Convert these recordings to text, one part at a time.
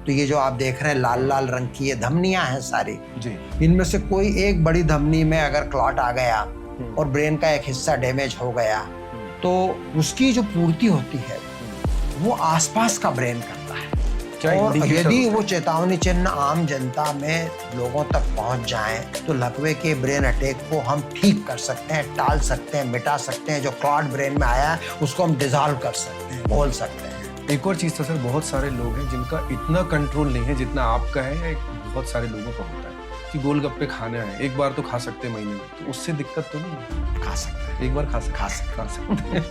तो ये जो आप देख रहे हैं लाल लाल रंग की ये धमनियां हैं सारी जी। इनमें से कोई एक बड़ी धमनी में अगर क्लॉट आ गया और ब्रेन का एक हिस्सा डैमेज हो गया तो उसकी जो पूर्ति होती है वो आसपास का ब्रेन करता है। और यदि वो चेतावनी चिन्ह आम जनता में लोगों तक पहुंच जाएं तो लकवे के ब्रेन अटैक को हम ठीक कर सकते हैं, टाल सकते हैं, मिटा सकते हैं। जो क्लॉट ब्रेन में आया है उसको हम डिसॉल्व कर सकते हैं, बोल सकते हैं। एक और चीज तो सर, बहुत सारे लोग हैं जिनका इतना कंट्रोल नहीं है जितना आपका है, या बहुत सारे लोगों का होता है कि गोलगप्पे खाने आए, एक बार तो खा सकते हैं महीने में, तो उससे दिक्कत तो नहीं है? खा सकते हैं, एक बार खा सकते खा सकते हैं।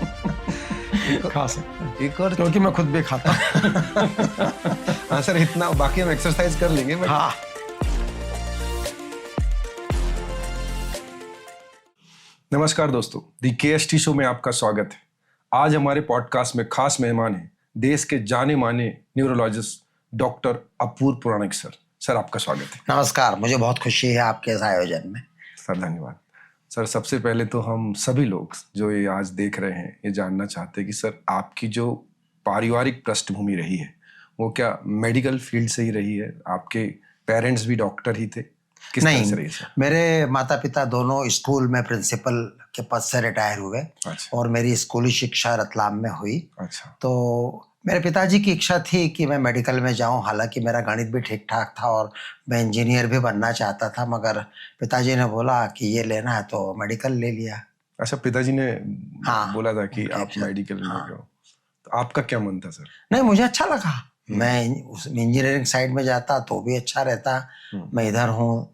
एक और, क्योंकि मैं खुद भी खाता हाँ सर, इतना बाकी हम एक्सरसाइज कर लेंगे। हाँ। नमस्कार दोस्तों, दी केएसटी शो में आपका स्वागत है। आज हमारे पॉडकास्ट में खास मेहमान हैं देश के जाने माने न्यूरोलॉजिस्ट डॉक्टर अपूर्व पुराणिक सर। सर आपका स्वागत है। नमस्कार, मुझे बहुत खुशी है आपके इस आयोजन में। सर धन्यवाद। सर सबसे पहले तो हम सभी लोग जो ये आज देख रहे हैं ये जानना चाहते हैं कि सर आपकी जो पारिवारिक पृष्ठभूमि रही है वो क्या मेडिकल फील्ड से ही रही है? आपके पेरेंट्स भी डॉक्टर ही थे? किस तरह से रही सर? मेरे माता पिता दोनों स्कूल में प्रिंसिपल के पद से रिटायर हुए। अच्छा। और मेरी स्कूली शिक्षा रतलाम में हुई। अच्छा। तो मेरे पिताजी की इच्छा थी कि मैं मेडिकल में जाऊं, हालांकि मेरा गणित भी ठीक ठाक था और मैं इंजीनियर भी बनना चाहता था, मगर पिताजी ने बोला कि ये लेना है तो मेडिकल ले लिया। अच्छा, पिताजी ने हाँ, बोला था कि आप मेडिकल में हाँ। गए, तो आपका क्या मन था सर? नहीं, मुझे अच्छा लगा। मैं इंजीनियरिंग साइड में जाता तो भी अच्छा रहता। मैं इधर हूँ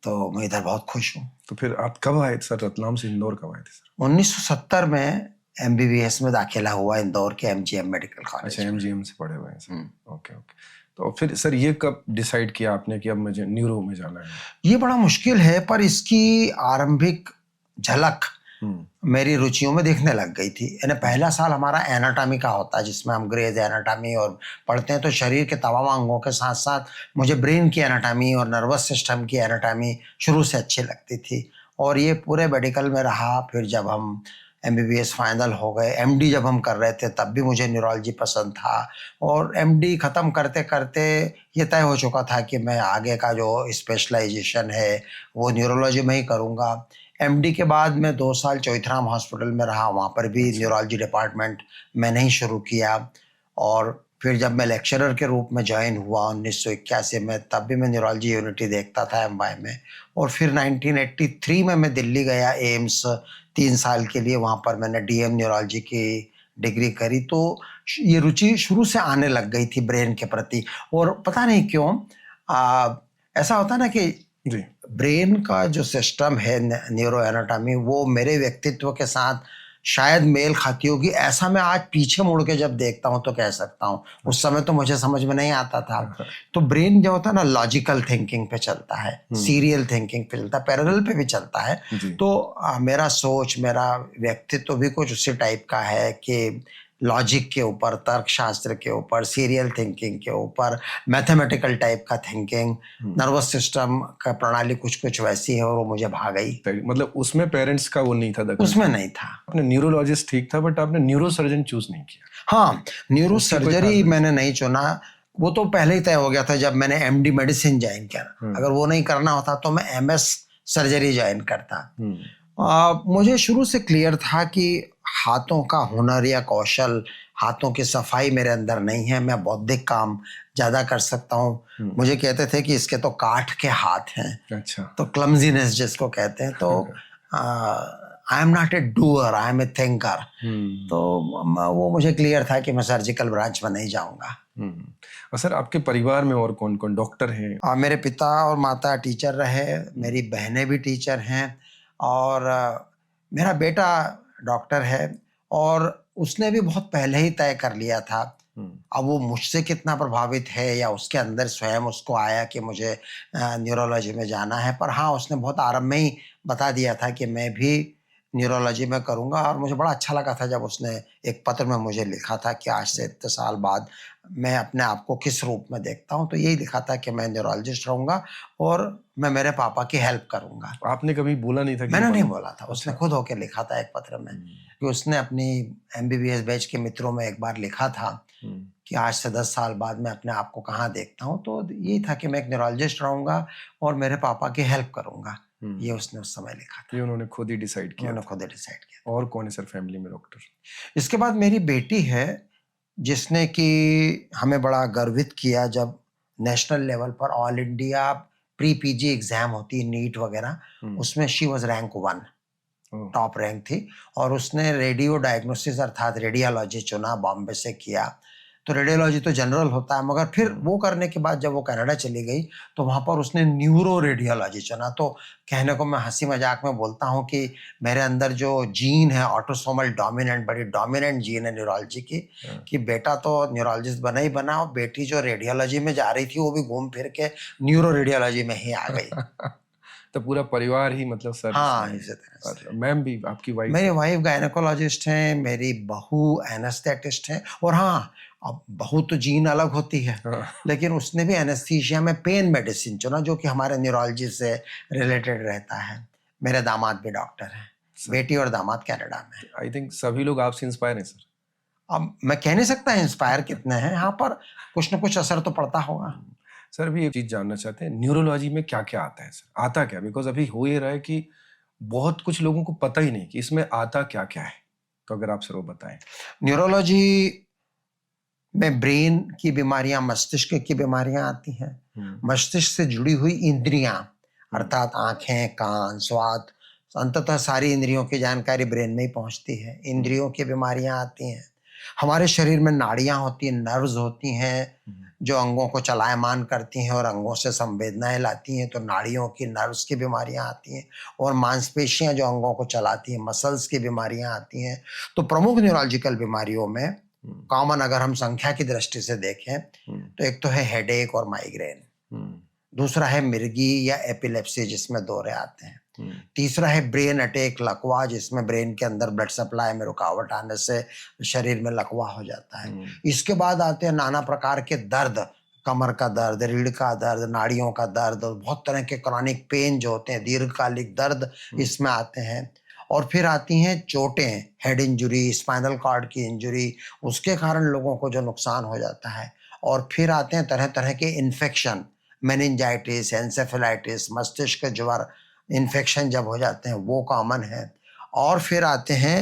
तो मैं इधर बहुत खुश हूँ। तो फिर आप कब आए सर? रतलाम से इंदौर कब आए थे सर? 1970 में MBBS में दाखिला हुआ इंदौर के MGM मेडिकल कॉलेज। अच्छा, MGM से पढ़े हुए हैं सर। Okay okay. तो फिर सर ये कब डिसाइड किया आपने कि अब मुझे न्यूरो में जाना है? ये बड़ा मुश्किल है, पर इसकी आरंभिक झलक मेरी रुचियों में दिखने लग गई थी। यानी पहला साल हमारा एनाटॉमी का होता है जिसमें हम ग्रेज एनाटॉमी और पढ़ते हैं, तो शरीर के तमाम अंगों के साथ साथ मुझे ब्रेन की एनाटॉमी और नर्वस सिस्टम की एनाटॉमी शुरू से अच्छी लगती थी। और ये पूरे मेडिकल में रहा। फिर जब हम MBBS फाइनल हो गए, MD जब हम कर रहे थे तब भी मुझे न्यूरोलॉजी पसंद था। और MD ख़त्म करते करते ये तय हो चुका था कि मैं आगे का जो स्पेशलाइजेशन है वो न्यूरोलॉजी में ही करूँगा। MD के बाद मैं 2 साल चौइथराम हॉस्पिटल में रहा, वहाँ पर भी न्यूरोलॉजी डिपार्टमेंट मैंने ही शुरू किया। और फिर जब मैं लेक्चरर के रूप में ज्वाइन हुआ 1981 में, तब भी मैं न्यूरोलॉजी यूनिटी देखता था MY में। और फिर 1983 में मैं दिल्ली गया एम्स 3 साल के लिए, वहाँ पर मैंने DM न्यूरोलॉजी की डिग्री करी। तो ये रुचि शुरू से आने लग गई थी ब्रेन के प्रति। और पता नहीं क्यों ऐसा होता ना कि जी। ब्रेन का जो सिस्टम है न्यूरो एनाटॉमी वो मेरे व्यक्तित्व के साथ शायद मेल खाती होगी, ऐसा मैं आज पीछे मुड़ के जब देखता हूँ तो कह सकता हूँ। उस समय तो मुझे समझ में नहीं आता था। तो ब्रेन जो होता है ना, लॉजिकल थिंकिंग पे चलता है, सीरियल थिंकिंग पे चलता है, पैरेलल पे भी चलता है। तो मेरा सोच, मेरा व्यक्तित्व भी कुछ उसी टाइप का है कि लॉजिक के ऊपर, तर्क शास्त्र के ऊपर, सीरियल थिंकिंग के ऊपर, मैथमेटिकल टाइप का थिंकिंग, नर्वस सिस्टम का प्रणाली कुछ कुछ वैसी है और वो मुझे भा गई। मतलब उसमें पेरेंट्स का वो नहीं था दखल? उसमें नहीं था। आपने न्यूरोलॉजिस्ट ठीक था, बट आपने न्यूरो सर्जन चूज नहीं किया। हाँ, न्यूरो सर्जरी मैंने नहीं चुना। वो तो पहले ही तय हो गया था जब मैंने MD मेडिसिन ज्वाइन किया। अगर वो नहीं करना होता तो मैं MS सर्जरी ज्वाइन करता। मुझे शुरू से क्लियर था कि हाथों का हुनर या कौशल, हाथों की सफाई मेरे अंदर नहीं है। मैं बौद्धिक काम ज़्यादा कर सकता हूँ। मुझे कहते थे कि इसके तो काठ के हाथ हैं। अच्छा। तो क्लमजीनेस जिसको कहते हैं। तो I am not a doer, I am a thinker. तो वो मुझे क्लियर था कि मैं सर्जिकल ब्रांच में नहीं जाऊँगा। और सर आपके परिवार में और कौन कौन डॉक्टर हैं? मेरे पिता और माता टीचर रहे, मेरी बहनें भी टीचर हैं और मेरा बेटा डॉक्टर है। और उसने भी बहुत पहले ही तय कर लिया था। अब वो मुझसे कितना प्रभावित है या उसके अंदर स्वयं उसको आया कि मुझे न्यूरोलॉजी में जाना है, पर हाँ, उसने बहुत आरंभ में ही बता दिया था कि मैं भी न्यूरोलॉजी में करूँगा। और मुझे बड़ा अच्छा लगा था जब उसने एक पत्र में मुझे लिखा था कि आज से इतने साल बाद मैं अपने आप को किस रूप में देखता हूँ। तो यही लिखा था कि मैं न्यूरोलॉजिस्ट रहूँगा और मैं मेरे पापा की हेल्प करूँगा। आपने कभी बोला नहीं था? मैंने नहीं बोला था, उसने खुद होके लिखा था एक पत्र में कि उसने अपनी MBBS बैच के मित्रों में एक बार लिखा था कि आज से 10 साल बाद मैं अपने आप को कहाँ देखता हूँ, तो यही था कि मैं एक न्यूरोलॉजिस्ट रहूँगा और मेरे पापा की हेल्प करूँगा। ये उसने उस समय लिखा था। ये उन्होंने खुद ही डिसाइड किया उन्होंने था। खुद ही डिसाइड किया। और कौन है सर फैमिली में डॉक्टर? इसके बाद मेरी बेटी है, जिसने कि हमें बड़ा गर्वित किया जब नेशनल लेवल पर all India pre PG exam होती है, नीट वगैरह, उसमें she was rank 1, top rank थी। और उसने रेडियो डायग्नोसिस अर्थात रेडियोलॉजी चुना, बॉम्बे से किया। तो रेडियोलॉजी तो जनरल होता है, मगर फिर वो करने के बाद जब वो कनाडा चली गई तो वहाँ पर उसने न्यूरो रेडियोलॉजी चुना। तो कहने को मैं हंसी मजाक में बोलता हूँ कि मेरे अंदर जो जीन है ऑटोसोमल डोमिनेंट, बड़ी डोमिनेंट जीन है न्यूरोलॉजी की, कि बेटा तो न्यूरोलॉजिस्ट बना ही बना, और बेटी जो रेडियोलॉजी में जा रही थी वो भी घूम फिर के न्यूरो रेडियोलॉजी में ही आ गई। तो पूरा परिवार ही मतलब सर हाँ, इसमें। इसी तरह से। और मैम भी, आपकी वाइफ? मेरी वाइफ गायनेकोलॉजिस्ट हैं, मेरी बहू एनेस्थेटिस्ट हैं। और हाँ, अब बहू तो जीन अलग होती है, लेकिन उसने भी एनेस्थीसिया में पेन मेडिसिन चुना, जो कि हमारे न्यूरोलॉजी से रिलेटेड रहता है। मेरे दामाद भी डॉक्टर हैं, बेटी और दामाद कनाडा में। आई थिंक सभी लोग आपसे इंस्पायर हैं सर। अब मैं कह नहीं सकता इंस्पायर कितने हैं, यहाँ पर कुछ न कुछ असर तो पड़ता होगा। सर अभी एक चीज जानना चाहते हैं, न्यूरोलॉजी में क्या क्या आता है सर? आता क्या? बिकॉज अभी हो ये रहा है कि बहुत कुछ लोगों को पता ही नहीं कि इसमें आता क्या क्या है। तो अगर आप सर वो बताएं। न्यूरोलॉजी में ब्रेन की बीमारियां, मस्तिष्क की बीमारियां आती हैं। मस्तिष्क से जुड़ी हुई इंद्रियां अर्थात आंखें, कान, स्वाद, अंततः सारी इंद्रियों की जानकारी ब्रेन में ही पहुंचती है। इंद्रियों की बीमारियां आती हैं। हमारे शरीर में नाड़ियां होती हैं, नर्व्स होती हैं, जो अंगों को चलायमान करती हैं और अंगों से संवेदनाएं लाती हैं। तो नाड़ियों की, नर्व्स की बीमारियां आती हैं। और मांसपेशियां जो अंगों को चलाती हैं, मसल्स की बीमारियां आती हैं। तो प्रमुख न्यूरोलॉजिकल बीमारियों में कॉमन अगर हम संख्या की दृष्टि से देखें तो एक तो है हेडेक और माइग्रेन, दूसरा है मिर्गी या एपिलेप्सी जिसमें दौरे आते हैं, तीसरा है ब्रेन अटैक, लकवा, जिसमें ब्रेन के अंदर ब्लड सप्लाई में रुकावट आने से शरीर में लकवा हो जाता है। इसके बाद आते हैं नाना प्रकार के दर्द, कमर का दर्द, रीढ़ का दर्द, नाड़ियों का दर्द, और बहुत तरह के क्रॉनिक पेन जो होते हैं, दीर्घकालिक दर्द इसमें आते हैं। और फिर आती हैं चोटें, हेड इंजरी, स्पाइनल कॉर्ड की इंजरी, उसके कारण लोगों को जो नुकसान हो जाता है। और फिर आते हैं तरह तरह के इन्फेक्शन, मेनिंजाइटिस, एंसेफेलाइटिस, मस्तिष्क ज्वर इन्फेक्शन जब हो जाते हैं वो कॉमन है। और फिर आते हैं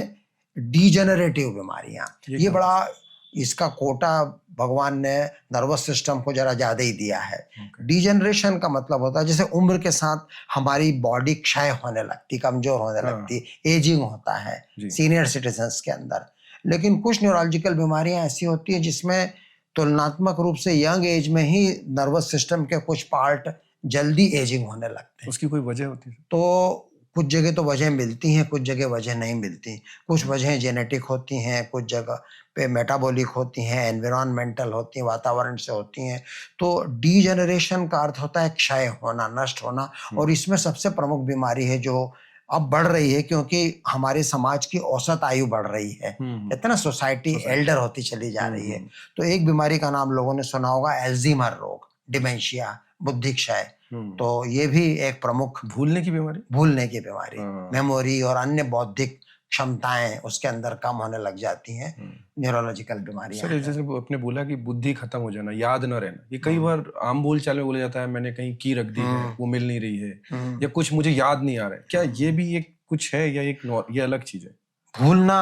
डीजेनरेटिव बीमारियां। ये बड़ा, इसका कोटा भगवान ने नर्वस सिस्टम को जरा ज्यादा ही दिया है। डीजेनरेशन का मतलब होता है जैसे उम्र के साथ हमारी बॉडी क्षय होने लगती, कमजोर होने लगती, एजिंग होता है सीनियर सिटीजन्स के अंदर। लेकिन कुछ न्यूरोलॉजिकल बीमारियां ऐसी होती हैं जिसमें तुलनात्मक रूप से यंग एज में ही नर्वस सिस्टम के कुछ पार्ट जल्दी एजिंग होने लगते हैं। उसकी कोई वजह होती है? तो कुछ जगह तो वजह मिलती हैं, कुछ जगह वजह नहीं मिलती। कुछ वजह जेनेटिक होती हैं, कुछ जगह पे मेटाबॉलिक होती हैं, एनवायरमेंटल होती हैं, वातावरण से होती हैं। तो डीजेनरेशन का अर्थ होता है क्षय होना, नष्ट होना। और इसमें सबसे प्रमुख बीमारी है जो अब बढ़ रही है, क्योंकि हमारे समाज की औसत आयु बढ़ रही है। कहते हैं ना, सोसाइटी एल्डर होती चली जा रही है। तो एक बीमारी का नाम लोगों ने सुना होगा, अल्जाइमर रोग, डिमेंशिया, बुद्धि क्षय। तो ये भी एक प्रमुख भूलने की बीमारी, मेमोरी और अन्य बौद्धिक क्षमताएं उसके अंदर कम होने लग जाती हैं। न्यूरोलॉजिकल बीमारियां सर जैसे आपने बोला कि बुद्धि खत्म हो जाना, याद न रहना, ये कई बार आम बोलचाल में बोला जाता है, मैंने कहीं की रख दी है, वो मिल नहीं रही है, या कुछ मुझे याद नहीं आ रहा है। क्या ये भी एक कुछ है या ये अलग चीज है? भूलना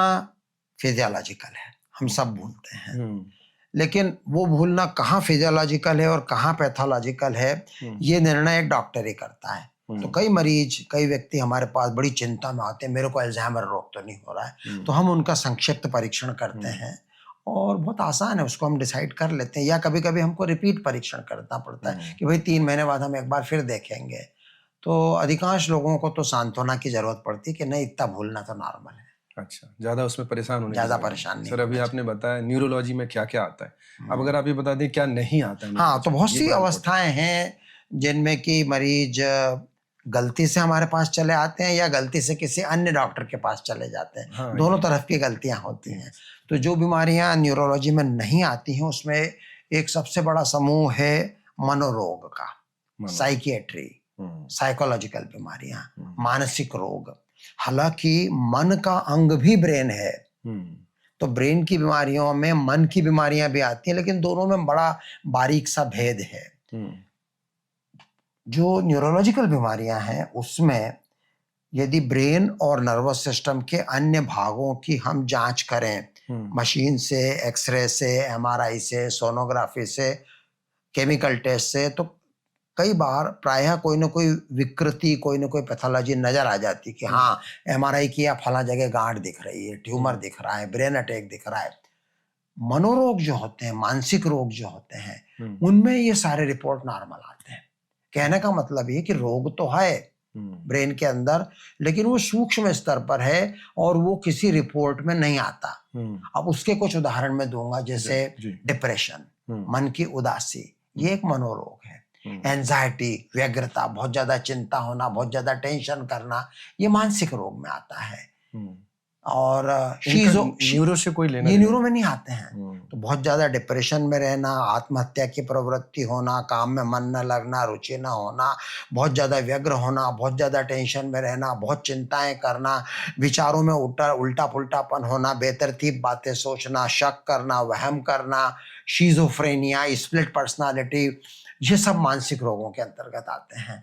फिजियोलॉजिकल है, हम सब भूलते हैं। लेकिन वो भूलना कहाँ फिजियोलॉजिकल है और कहाँ पैथोलॉजिकल है, ये निर्णय एक डॉक्टर ही करता है। तो कई व्यक्ति हमारे पास बड़ी चिंता में आते हैं, मेरे को अल्जाइमर रोग तो नहीं हो रहा है। तो हम उनका संक्षिप्त परीक्षण करते हैं और बहुत आसान है, उसको हम डिसाइड कर लेते हैं। या कभी कभी हमको रिपीट परीक्षण करना पड़ता है कि भाई 3 महीने बाद हम एक बार फिर देखेंगे। तो अधिकांश लोगों को तो सांत्वना की जरूरत पड़ती है कि नहीं, इतना भूलना तो नॉर्मल है। अच्छा, ज्यादा उसमें परेशान होने ज्यादा परेशान नहीं। सर अभी आपने बताया न्यूरोलॉजी में क्या क्या आता है, अब अगर आप ये बता दें क्या नहीं आता है? हाँ, तो बहुत सी अवस्थाएं हैं जिनमें कि मरीज गलती से हमारे पास चले आते हैं या गलती से किसी अन्य डॉक्टर के पास चले जाते हैं। हाँ, दोनों तरफ की गलतियां होती हैं। तो जो बीमारियां न्यूरोलॉजी में नहीं आती हैं उसमें एक सबसे बड़ा समूह है मनोरोग का, साइकियाट्री, साइकोलॉजिकल बीमारियां, मानसिक रोग। हालांकि मन का अंग भी ब्रेन है, तो ब्रेन की बीमारियों में मन की बीमारियां भी आती हैं, लेकिन दोनों में बड़ा बारीक सा भेद है। जो न्यूरोलॉजिकल बीमारियां हैं उसमें यदि ब्रेन और नर्वस सिस्टम के अन्य भागों की हम जांच करें, मशीन से, एक्सरे से, एमआरआई से, सोनोग्राफी से, केमिकल टेस्ट से, तो कई बार प्रायः कोई ना कोई विकृति, कोई ना कोई पैथोलॉजी नजर आ जाती कि हाँ, एमआरआई किया, फला जगह गांठ दिख रही है, ट्यूमर दिख रहा है, ब्रेन अटैक दिख रहा है। मनोरोग जो होते हैं, मानसिक रोग जो होते हैं, उनमें ये सारे रिपोर्ट नॉर्मल आते हैं। कहने का मतलब ये कि रोग तो है ब्रेन के अंदर, लेकिन वो सूक्ष्म स्तर पर है और वो किसी रिपोर्ट में नहीं आता। अब उसके कुछ उदाहरण मैं दूंगा, जैसे डिप्रेशन, मन की उदासी, ये एक मनोरोग है। एंजाइटी, व्यग्रता, बहुत ज्यादा चिंता होना, बहुत ज्यादा टेंशन करना, ये मानसिक रोग में आता है। और न्यूरो से कोई लेना, ये न्यूरो में नहीं आते हैं। तो बहुत ज्यादा डिप्रेशन में रहना, आत्महत्या की प्रवृत्ति होना, काम में मन न लगना, रुचि न होना, बहुत ज्यादा व्यग्र होना, बहुत ज्यादा टेंशन में रहना, बहुत चिंताएं करना, विचारों में उल्टा पुल्टापन होना, बेतरतीब बातें सोचना, शक करना, वहम करना, शिज़ोफ्रेनिया, स्प्लिट पर्सनालिटी, ये सब मानसिक रोगों के अंतर्गत आते हैं।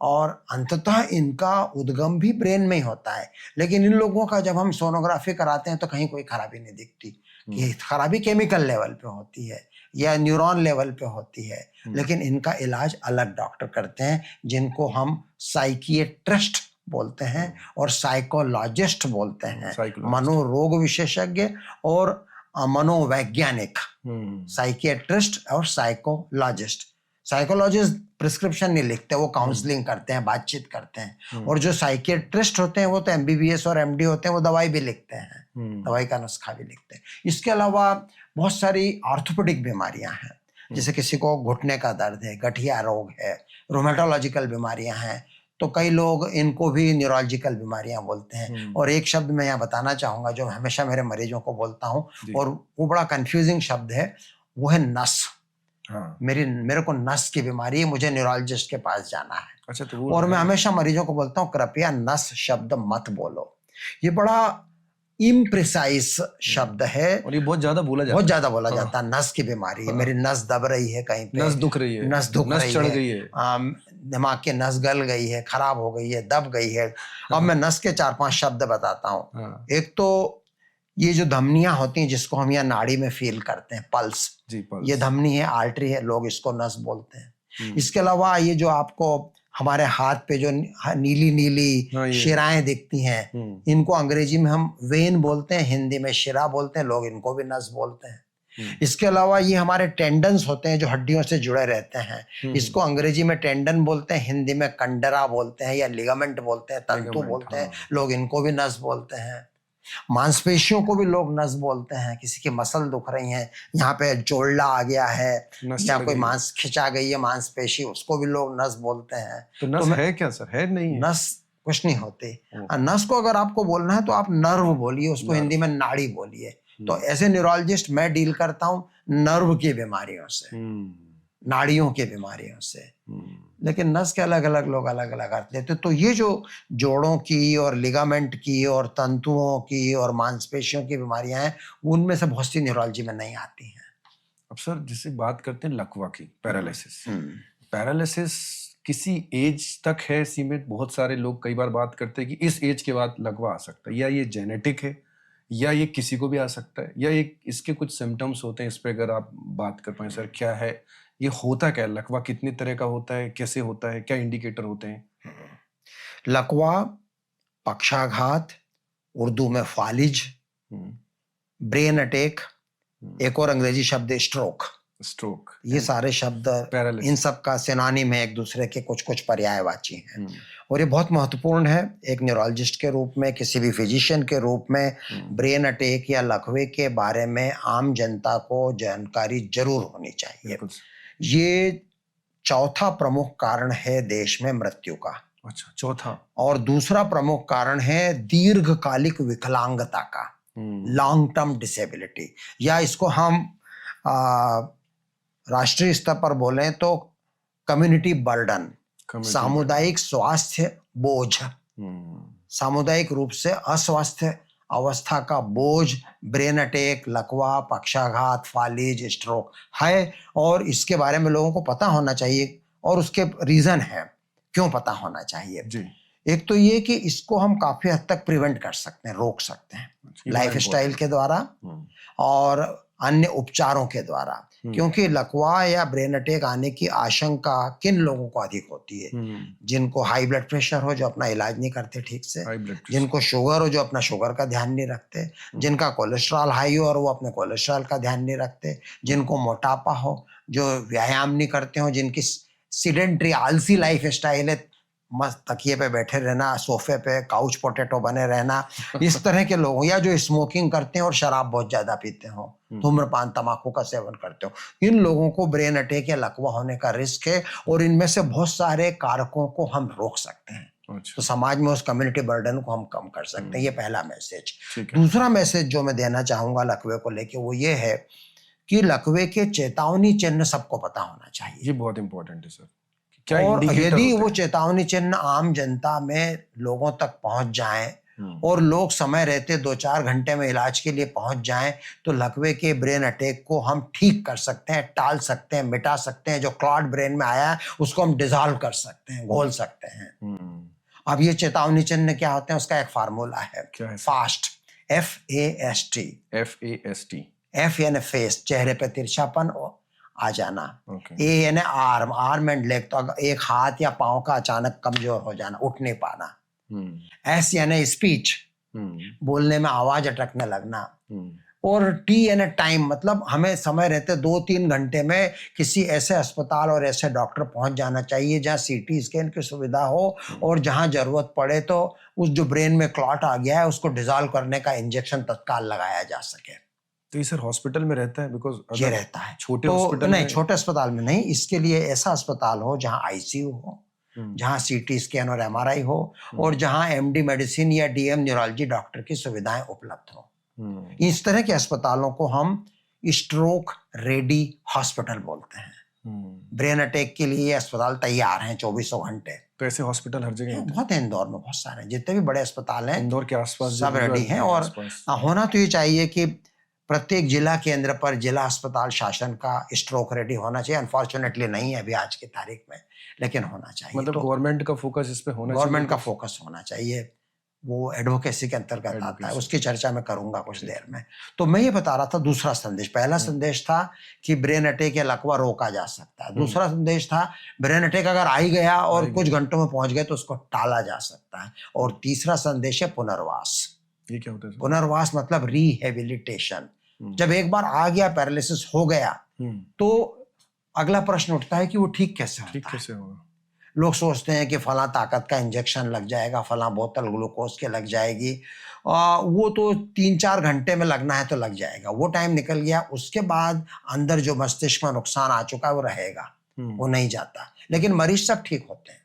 और अंततः इनका उद्गम भी ब्रेन में ही होता है। लेकिन इन लोगों का जब हम सोनोग्राफी कराते हैं तो कहीं कोई खराबी नहीं दिखती। कि खराबी केमिकल लेवल पे होती है या न्यूरॉन लेवल पे होती है, लेकिन इनका इलाज अलग डॉक्टर करते हैं, जिनको हम साइकियाट्रिस्ट बोलते हैं और साइकोलॉजिस्ट बोलते हैं। मनोरोग विशेषज्ञ और मनोवैज्ञानिक, साइकियाट्रिस्ट और साइकोलॉजिस्ट। साइकोलॉजिस्ट प्रिस्क्रिप्शन नहीं लिखते, वो काउंसलिंग करते हैं, बातचीत करते हैं। और जो साइकियाट्रिस्ट होते हैं वो तो एमबीबीएस और एमडी होते हैं, वो दवाई भी लिखते हैं, दवाई का नुस्खा भी लिखते हैं। इसके अलावा बहुत सारी ऑर्थोपेडिक बीमारियां हैं, जैसे किसी को घुटने का दर्द है, गठिया रोग है, रोमेटोलॉजिकल बीमारियां हैं, तो कई लोग इनको भी न्यूरोलॉजिकल बीमारियां बोलते हैं। और एक शब्द मैं यहाँ बताना चाहूंगा जो हमेशा मेरे मरीजों को बोलता हूँ, और वो बड़ा कंफ्यूजिंग शब्द है, वो है नस। मेरे को नस की बीमारी है, मुझे न्यूरोलॉजिस्ट के पास जाना है। अच्छा, तो और मैं हमेशा मरीजों को बोलता हूँ, कृपया नस शब्द मत बोलो। ये बड़ा इम्प्रिसाइज शब्द है और ये बहुत ज्यादा बोला जाता है। नस की बीमारी है, मेरी नस दब रही है, कहीं पे नस दुख रही है, नस चढ़ गई है, दिमाग की नस गल गई है, खराब हो गई है, दब गई है। अब मैं नस के 4-5 शब्द बताता हूँ। एक तो ये जो धमनियां होती हैं, जिसको हम यहाँ नाड़ी में फील करते हैं, पल्स, ये धमनी है, आर्टरी है, लोग इसको नस बोलते हैं। इसके अलावा ये जो आपको हमारे हाथ पे जो नीली नीली शिराएं दिखती हैं, इनको अंग्रेजी में हम वेन बोलते हैं, हिंदी में शिरा बोलते हैं, लोग इनको भी नस बोलते हैं। इसके अलावा ये हमारे टेंडन्स होते हैं जो हड्डियों से जुड़े रहते हैं, इसको अंग्रेजी में टेंडन बोलते हैं, हिंदी में कंडरा बोलते हैं या लिगामेंट बोलते हैं, तंतु बोलते हैं, लोग इनको भी नस बोलते हैं। मांसपेशियों को भी लोग नस बोलते हैं। किसी की मसल दुख रही है, यहाँ पे जोड़ला आ गया है या कोई मांस खिंचा गई है मांसपेशी, उसको भी लोग नस बोलते हैं। तो नस है क्या सर? है नहीं है? नस कुछ नहीं होती। नस को अगर आपको बोलना है तो आप नर्व बोलिए, उसको हिंदी में नाड़ी बोलिए। तो ऐसे न्यूरोलॉजिस्ट मैं डील करता हूँ नर्व की बीमारियों से, नाड़ियों की बीमारियों से। लेकिन नस के अलग अलग लोग अलग अलग अर्थ लेते। तो ये जो जोड़ों की और लिगामेंट की और तंतुओं की और मांसपेशियों की बीमारियां हैं, उनमें से बहुत सी न्यूरोलॉजी में नहीं आती हैं। अब सर जिसे बात करते हैं लकवा की, पैरालिसिस किसी एज तक है सीमित? बहुत सारे लोग कई बार बात करते हैं कि इस एज के बाद लकवा आ सकता है, या ये जेनेटिक है या ये किसी को भी आ सकता है, या एक इसके कुछ सिम्टम्स होते हैं? इस पे अगर आप बात कर पाए सर, क्या है ये, होता क्या है लकवा, कितने तरह का होता है, कैसे होता है, क्या इंडिकेटर होते हैं? लकवा, पक्षाघात, उर्दू में फालिज, ब्रेन अटैक, एक और अंग्रेजी शब्द स्ट्रोक, ये सारे शब्द इन सब का सिनोनिम है, एक दूसरे के कुछ कुछ पर्यायवाची हैं। और ये बहुत महत्वपूर्ण है एक न्यूरोलॉजिस्ट के रूप में, किसी भी फिजिशियन के रूप में। ब्रेन अटैक या लकवे के बारे में आम जनता को जानकारी जरूर होनी चाहिए। ये चौथा प्रमुख कारण है देश में मृत्यु का। अच्छा, चौथा। और दूसरा प्रमुख कारण है दीर्घकालिक विकलांगता का, लॉन्ग टर्म डिसेबिलिटी, या इसको हम राष्ट्रीय स्तर पर बोलें तो कम्युनिटी बर्डन, सामुदायिक स्वास्थ्य बोझ, सामुदायिक रूप से अस्वस्थ अवस्था का बोझ ब्रेन अटैक, लकवा, पक्षाघात, फालिज, स्ट्रोक है और इसके बारे में लोगों को पता होना चाहिए और उसके रीजन है क्यों पता होना चाहिए। जी। एक तो ये कि इसको हम काफी हद तक प्रिवेंट कर सकते हैं, रोक सकते हैं ये बड़ा लाइफ स्टाइल important के द्वारा और अन्य उपचारों के द्वारा, क्योंकि लकवा या ब्रेन अटैक आने की आशंका किन लोगों को अधिक होती है? जिनको हाई ब्लड प्रेशर हो, जो अपना इलाज नहीं करते ठीक से, हाई ब्लड प्रेशर, जिनको शुगर हो, जो अपना शुगर का ध्यान नहीं रखते, जिनका कोलेस्ट्रॉल हाई हो और वो अपने कोलेस्ट्रॉल का ध्यान नहीं रखते, जिनको मोटापा हो, जो व्यायाम नहीं करते हो, जिनकी सीडेंट्री आलसी लाइफ स्टाइल है, मस्त तकिए पे बैठे रहना, सोफे पे काउच पोटैटो बने रहना, इस तरह के लोग, या जो स्मोकिंग करते हैं और शराब बहुत ज्यादा पीते हो, धूम्रपान तंबाकू का सेवन करते हो, इन लोगों को ब्रेन अटैक या लकवा होने का रिस्क है और इनमें से बहुत सारे कारकों को हम रोक सकते हैं। अच्छा। तो समाज में उस कम्युनिटी बर्डन को हम कम कर सकते हैं। ये पहला मैसेज। ठीक है। दूसरा मैसेज जो मैं देना चाहूंगा लकवे को लेके वो ये है कि लकवे के चेतावनी चिन्ह सबको पता होना चाहिए। ये बहुत इंपॉर्टेंट है सर। क्या और indicator यदि होते वो हैं? चेतावनी चिन्ह आम जनता में लोगों तक पहुंच जाएं और लोग समय रहते 2-4 घंटे में इलाज के लिए पहुंच जाएं तो लकवे के ब्रेन अटैक को हम ठीक कर सकते हैं, टाल सकते हैं, मिटा सकते हैं। जो क्लॉट ब्रेन में आया है उसको हम डिसॉल्व कर सकते हैं, घोल सकते हैं। अब ये चेतावनी चिन्ह क्या होते हैं उसका एक फार्मूला है। क्या है? Fast, FAST। FAST। F यानी फेस, चेहरे पे तिरछापन आ जाना। Okay. A यानी आर्म एंड लेग, तो अगर एक हाथ या पांव का अचानक कमजोर हो जाना, उठ नहीं पाना। S यानी स्पीच, बोलने में आवाज अटकने लगना। और T यानी टाइम, मतलब हमें समय रहते 2-3 घंटे में किसी ऐसे अस्पताल और ऐसे डॉक्टर पहुंच जाना चाहिए जहां CT स्कैन की सुविधा हो और जहां जरूरत पड़े तो उस जो ब्रेन में क्लॉट आ गया है उसको डिसॉल्व करने का इंजेक्शन तत्काल लगाया जा सके। तो ये सर हॉस्पिटल में रहता है? बिकॉज ये रहता है छोटे तो हॉस्पिटल नहीं, में छोटे अस्पताल में नहीं। इसके लिए ऐसा अस्पताल हो जहां ICU हो, जहां CT स्कैन और MRI हो और जहां MD मेडिसिन या DM न्यूरोलॉजी डॉक्टर की सुविधाएं उपलब्ध हो। इस तरह के अस्पतालों को हम स्ट्रोक रेडी हॉस्पिटल बोलते हैं। ब्रेन अटैक के लिए ये अस्पताल तैयार हैं 24 घंटे। तो ऐसे हॉस्पिटल हर जगह होते हैं? बहुत है, इंदौर में बहुत सारे, जितने भी बड़े अस्पताल हैं इंदौर के आसपास सब रेडी हैं। और होना तो ये चाहिए कि प्रत्येक जिला केंद्र पर जिला अस्पताल शासन का स्ट्रोक रेडी होना चाहिए। अनफॉर्चुनेटली नहीं है अभी आज की तारीख में, लेकिन होना चाहिए। मतलब तो गवर्नमेंट का फोकस इस पे होना चाहिए। गवर्नमेंट का फोकस होना चाहिए, वो एडवोकेसी के अंतर्गत आता है, उसकी चर्चा मैं करूंगा कुछ देर में। तो मैं ये बता रहा था दूसरा संदेश। पहला संदेश था कि ब्रेन अटैक या लकवा रोका जा सकता है। दूसरा संदेश था ब्रेन अटैक अगर आ ही गया और कुछ घंटों में पहुंच गए तो उसको टाला जा सकता है। और तीसरा संदेश है पुनर्वास। ये क्या होता है? पुनर्वास मतलब रिहेबिलिटेशन। जब एक बार आ गया, पैरालिसिस हो गया, तो अगला प्रश्न उठता है कि वो ठीक कैसे होता है? ठीक कैसे होगा? लोग सोचते हैं कि फला ताकत का इंजेक्शन लग जाएगा, फला बोतल ग्लूकोज के लग जाएगी, वो तो 3-4 घंटे में लगना है तो लग जाएगा। वो टाइम निकल गया, उसके बाद अंदर जो मस्तिष्क में नुकसान आ चुका है वो रहेगा, वो नहीं जाता। लेकिन मरीज सब ठीक होते हैं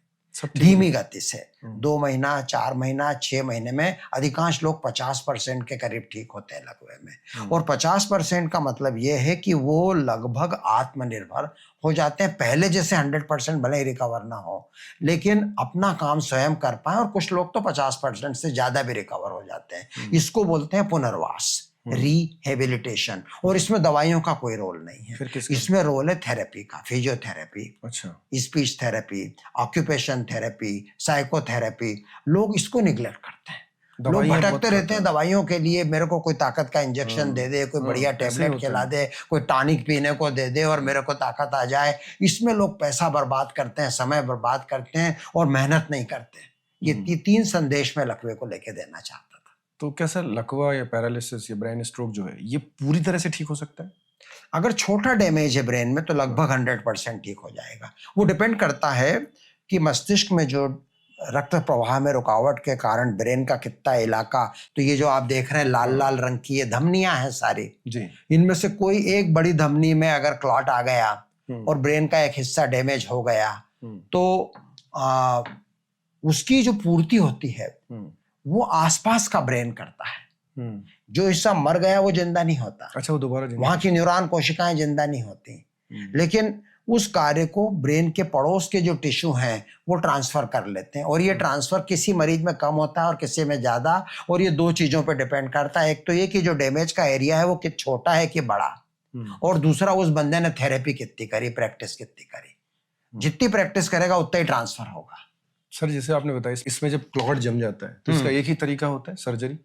धीमी गति से। 2 महीना, 4 महीना, 6 महीने में अधिकांश लोग 50% के करीब ठीक होते हैं लकवे में। और 50% का मतलब ये है कि वो लगभग आत्मनिर्भर हो जाते हैं। पहले जैसे 100% भले ही रिकवर ना हो, लेकिन अपना काम स्वयं कर पाए। और कुछ लोग तो 50% से ज्यादा भी रिकवर हो जाते हैं। इसको बोलते हैं पुनर्वास, रिहेबिलिटेशन। और इसमें दवाइयों का कोई रोल नहीं है, इसमें रोल है थेरेपी का, फिजियोथेरेपी, अच्छा, speech therapy, occupation therapy, psychotherapy. लोग इसको निगलेक्ट करते हैं। लोग भटकते रहते हैं दवाइयों के लिए। मेरे को कोई ताकत का इंजेक्शन दे दे, कोई बढ़िया टैबलेट खिला दे, कोई टॉनिक पीने को दे दे और मेरे को ताकत आ जाए। इसमें लोग पैसा बर्बाद करते हैं, समय बर्बाद करते हैं और मेहनत नहीं करते। ये 3 संदेश में लकवे को लेके देना चाहता था। तो क्या सर लकवा या पैरालिसिस या ब्रेन स्ट्रोक जो है ये पूरी तरह से ठीक हो सकता है? अगर छोटा डैमेज है ब्रेन में तो लगभग 100% ठीक हो जाएगा। वो डिपेंड करता है कि मस्तिष्क में जो रक्त प्रवाह में रुकावट के कारण ब्रेन का कितना इलाका, तो ये जो आप देख रहे हैं लाल लाल रंग की ये धमनियां हैं सारी जी, इनमें से कोई एक बड़ी धमनी में अगर क्लॉट आ गया और ब्रेन का एक हिस्सा डैमेज हो गया तो उसकी जो पूर्ति होती है वो आसपास का ब्रेन करता है। जो हिस्सा मर गया वो जिंदा नहीं होता। अच्छा, वो दोबारा वहां की न्यूरॉन कोशिकाएं जिंदा नहीं होती, लेकिन उस कार्य को ब्रेन के पड़ोस के जो टिश्यू हैं वो ट्रांसफर कर लेते हैं, और ये ट्रांसफर किसी मरीज में कम होता है और किसी में ज्यादा, और ये दो चीजों पर डिपेंड करता है। एक तो ये कि जो डैमेज का एरिया है वो कि छोटा है कि बड़ा, और दूसरा उस बंदे ने थेरेपी कितनी करी, प्रैक्टिस कितनी करी। जितनी प्रैक्टिस करेगा उतना ही ट्रांसफर होगा। सर जैसे आपने बताया इसमें जब क्लॉट जम जाता है तो इसका एक ही तरीका होता है, सर्जरी?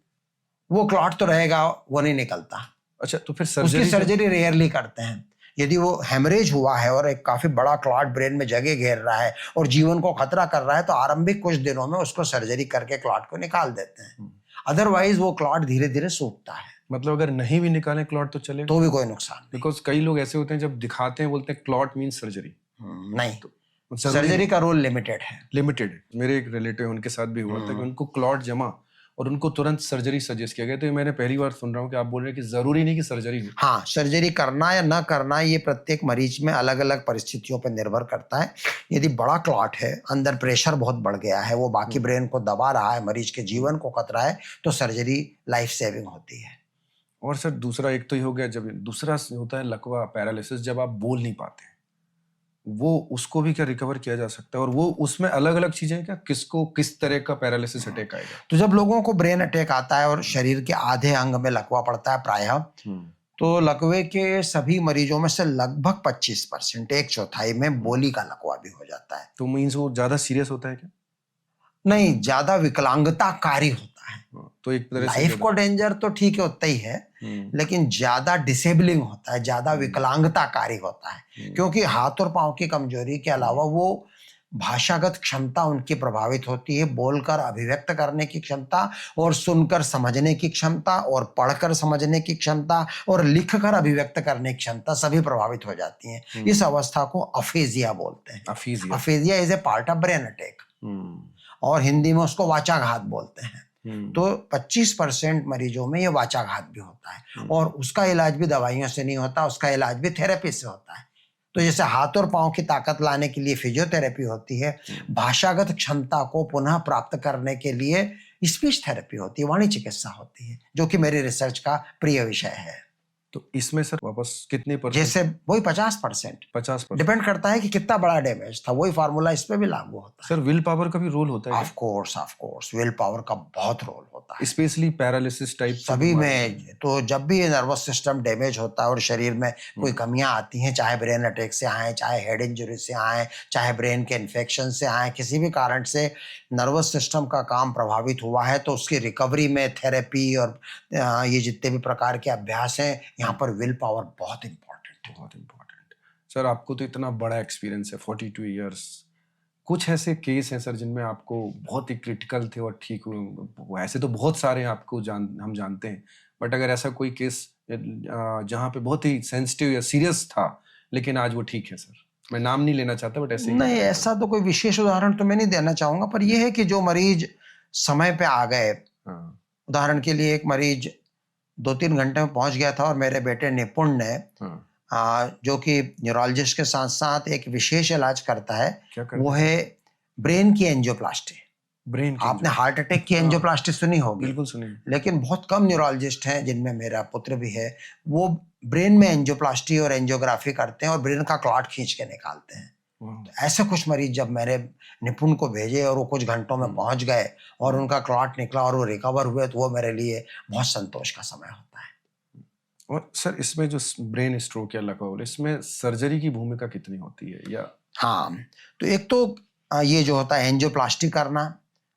वो क्लॉट तो रहेगा, वो नहीं निकलता। अच्छा, तो फिर उसकी सर्जरी रेयरली करते हैं। यदि वो हेमरेज हुआ है और एक काफी बड़ा क्लॉट ब्रेन में जगह घेर रहा है और जीवन को खतरा कर रहा है, तो आरंभिक कुछ दिनों में उसको सर्जरी करके क्लॉट को निकाल देते हैं। अदरवाइज वो क्लॉट धीरे धीरे सूखता है। मतलब अगर नहीं भी निकालें क्लॉट तो चलेगा? तो भी कोई नुकसान नहीं। बिकॉज कई लोग ऐसे होते हैं जब दिखाते हैं बोलते हैं क्लॉट मीन्स सर्जरी। नहीं, तो सर्जरी का रोल लिमिटेड है। लिमिटेड है। मेरे एक रिलेटिव उनके साथ भी हुआ था कि उनको क्लॉट जमा और उनको तुरंत सर्जरी सजेस्ट किया गया। तो ये मैंने पहली बार सुन रहा हूँ कि आप बोल रहे हैं कि जरूरी नहीं कि सर्जरी हो। हाँ, सर्जरी करना या ना करना ये प्रत्येक मरीज में अलग अलग परिस्थितियों पर निर्भर करता है। यदि बड़ा क्लॉट है, अंदर प्रेशर बहुत बढ़ गया है, वो बाकी ब्रेन को दबा रहा है, मरीज के जीवन को खतरा है, तो सर्जरी लाइफ सेविंग होती है। और सर दूसरा एक तो ये हो गया, जब दूसरा होता है लकवा पैरालिसिस, जब आप बोल नहीं पाते, वो उसको भी क्या रिकवर किया जा सकता है? और वो उसमें अलग अलग चीजें हैं क्या, किसको किस तरह का पैरालिसिस अटैक आएगा? तो जब लोगों को ब्रेन अटैक आता है और शरीर के आधे अंग में लकवा पड़ता है प्रायः, तो लकवे के सभी मरीजों में से लगभग 25%, एक चौथाई में बोली का लकवा भी हो जाता है। तो मीन्स वो ज्यादा सीरियस होता है क्या? नहीं, ज्यादा विकलांगताकारी होता है। तो एक तरह से लाइफ को डेंजर तो ठीक है, उतना ही है, लेकिन ज्यादा डिसेबलिंग होता है, ज्यादा विकलांगताकारी होता है। क्योंकि हाथ और पांव की कमजोरी के अलावा वो भाषागत क्षमता उनकी प्रभावित होती है, बोलकर अभिव्यक्त करने की क्षमता, और सुनकर समझने की क्षमता, और पढ़कर समझने की क्षमता, और लिखकर अभिव्यक्त करने की क्षमता सभी प्रभावित हो जाती हैं। इस अवस्था को अफेजिया बोलते हैं। Aphasia is a part of brain attack, और हिंदी में उसको वाचाघात बोलते हैं। तो 25% मरीजों में ये वाचाघात भी होता है, और उसका इलाज भी दवाइयों से नहीं होता, उसका इलाज भी थेरेपी से होता है। तो जैसे हाथ और पांव की ताकत लाने के लिए फिजियोथेरेपी होती है, भाषागत क्षमता को पुनः प्राप्त करने के लिए स्पीच थेरेपी होती है, वाणी चिकित्सा होती है, जो कि मेरी रिसर्च का प्रिय विषय है। तो इसमें सर वापस कितने %? जैसे वही 50%। 50% डिपेंड करता है कि कितना बड़ा डैमेज था, वही फार्मूला इस पे भी लागू होता है। सर विल पावर का भी रोल होता है? ऑफ कोर्स विल पावर का बहुत रोल होता है, स्पेशली पैरालिसिस टाइप सभी में। तो जब भी नर्वस सिस्टम डैमेज होता है और शरीर में कोई कमियां आती हैं, चाहे ब्रेन अटैक से आए, चाहे हेड इंजरी से आए, चाहे ब्रेन के इन्फेक्शन से आए, किसी भी कारण से नर्वस सिस्टम का काम प्रभावित हुआ है, तो उसकी रिकवरी में थेरेपी और ये जितने भी प्रकार के अभ्यास हैं, यहाँ पर विल पावर बहुत इंपॉर्टेंट है। बहुत इंपॉर्टेंट। सर आपको तो इतना बड़ा एक्सपीरियंस है, 42 ईयर्स, कुछ ऐसे केस हैं सर जिनमें आपको बहुत ही क्रिटिकल थे और ठीक हुए? ऐसे तो बहुत सारे आपको हम जानते हैं, बट अगर ऐसा कोई केस जहाँ पे बहुत ही सेंसिटिव या सीरियस था लेकिन आज वो ठीक है, सर मैं नाम नहीं लेना चाहता, बट ऐसे नहीं, ऐसा तो कोई विशेष उदाहरण तो मैं नहीं देना चाहूंगा, पर यह है कि जो मरीज समय पे आ गए, उदाहरण के लिए एक मरीज 2-3 घंटे में पहुंच गया था, और मेरे बेटे निपुण ने जो कि न्यूरोलॉजिस्ट के साथ साथ एक विशेष इलाज करता है, वो है ब्रेन की एंजियोप्लास्टी। आपने हार्ट अटैक की एंजियोप्लास्टी सुनी होगी? बिल्कुल सुनी। लेकिन बहुत कम न्यूरोलॉजिस्ट हैं, जिनमें मेरा पुत्र भी है, वो ब्रेन में एंजियोप्लास्टी और एंजियोग्राफी करते हैं और ब्रेन का क्लॉट खींच के निकालते हैं। तो ऐसे कुछ मरीज जब मैंने निपुण को भेजे और वो कुछ घंटों में पहुंच गए और उनका क्लॉट निकला और वो रिकवर हुए, तो वो मेरे लिए बहुत संतोष का समय होता है। और सर इसमें जो ब्रेन स्ट्रोक या लकवा, इसमें सर्जरी की भूमिका कितनी होती है? या हाँ, तो एक तो ये जो होता है एंजियोप्लास्टी करना,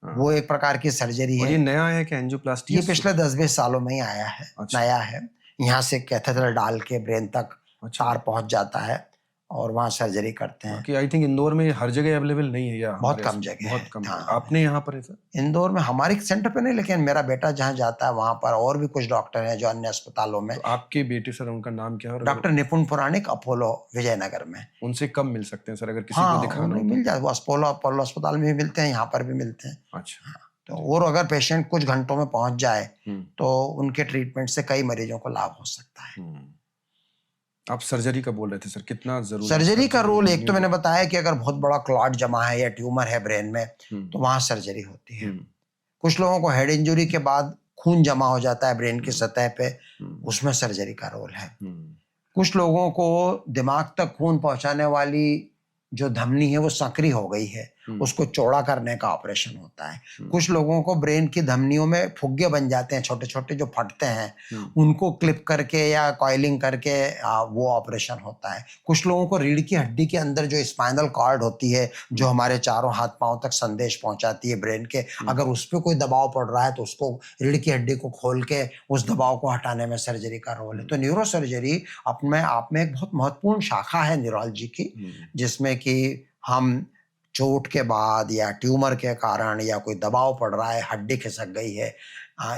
वो एक प्रकार की सर्जरी है। ये नया है कि एंजियोप्लास्टी? ये पिछले 10-20 सालों में ही आया है। अच्छा। नया है। यहाँ से कैथेटर डाल के ब्रेन तक तार पहुंच जाता है और वहाँ सर्जरी करते हैं। कि आई थिंक इंदौर में हर जगह अवेलेबल नहीं है, या बहुत कम जगह है। बहुत कम। हाँ। आपने यहाँ पर है सर? इंदौर में हमारे सेंटर पे नहीं, लेकिन मेरा बेटा जहाँ जाता है वहाँ पर और भी कुछ डॉक्टर हैं जो अन्य अस्पतालों में। तो आपके बेटे सर, उनका नाम क्या है? डॉक्टर निपुण पुराणिक, अपोलो विजयनगर में। उनसे कब मिल सकते हैं सर अगर किसी को दिखाना हो? मिल जाए, वो अपोलो अस्पताल में भी मिलते हैं, यहाँ पर भी मिलते हैं। अच्छा। तो और अगर पेशेंट कुछ घंटों में पहुंच जाए तो उनके ट्रीटमेंट से कई मरीजों को लाभ हो सकता है। आप सर्जरी का बोल रहे थे सर, कितना जरूरी? सर्जरी का रोल, एक तो मैंने बताया कि अगर बहुत बड़ा क्लॉट जमा है या ट्यूमर है ब्रेन में, तो वहां सर्जरी होती है। कुछ लोगों को हेड इंजरी के बाद खून जमा हो जाता है ब्रेन की सतह पे, उसमें सर्जरी का रोल है। कुछ लोगों को दिमाग तक खून पहुंचाने वाली जो धमनी है वो संकरी हो गई है, उसको चौड़ा करने का ऑपरेशन होता है। कुछ लोगों को ब्रेन की धमनियों में फुग्गे बन जाते हैं छोटे छोटे जो फटते हैं, उनको क्लिप करके या कॉइलिंग करके वो ऑपरेशन होता है। कुछ लोगों को रीढ़ की हड्डी के अंदर जो स्पाइनल कॉर्ड होती है जो हमारे चारों हाथ पांव तक संदेश पहुंचाती है ब्रेन के, अगर उस पर कोई दबाव पड़ रहा है तो उसको रीढ़ की हड्डी को खोल के उस दबाव को हटाने में सर्जरी का रोल है। तो न्यूरो सर्जरी अपने आप में एक बहुत महत्वपूर्ण शाखा है न्यूरोलॉजी की, जिसमें कि हम चोट के बाद या ट्यूमर के कारण या कोई दबाव पड़ रहा है, हड्डी खिसक गई है,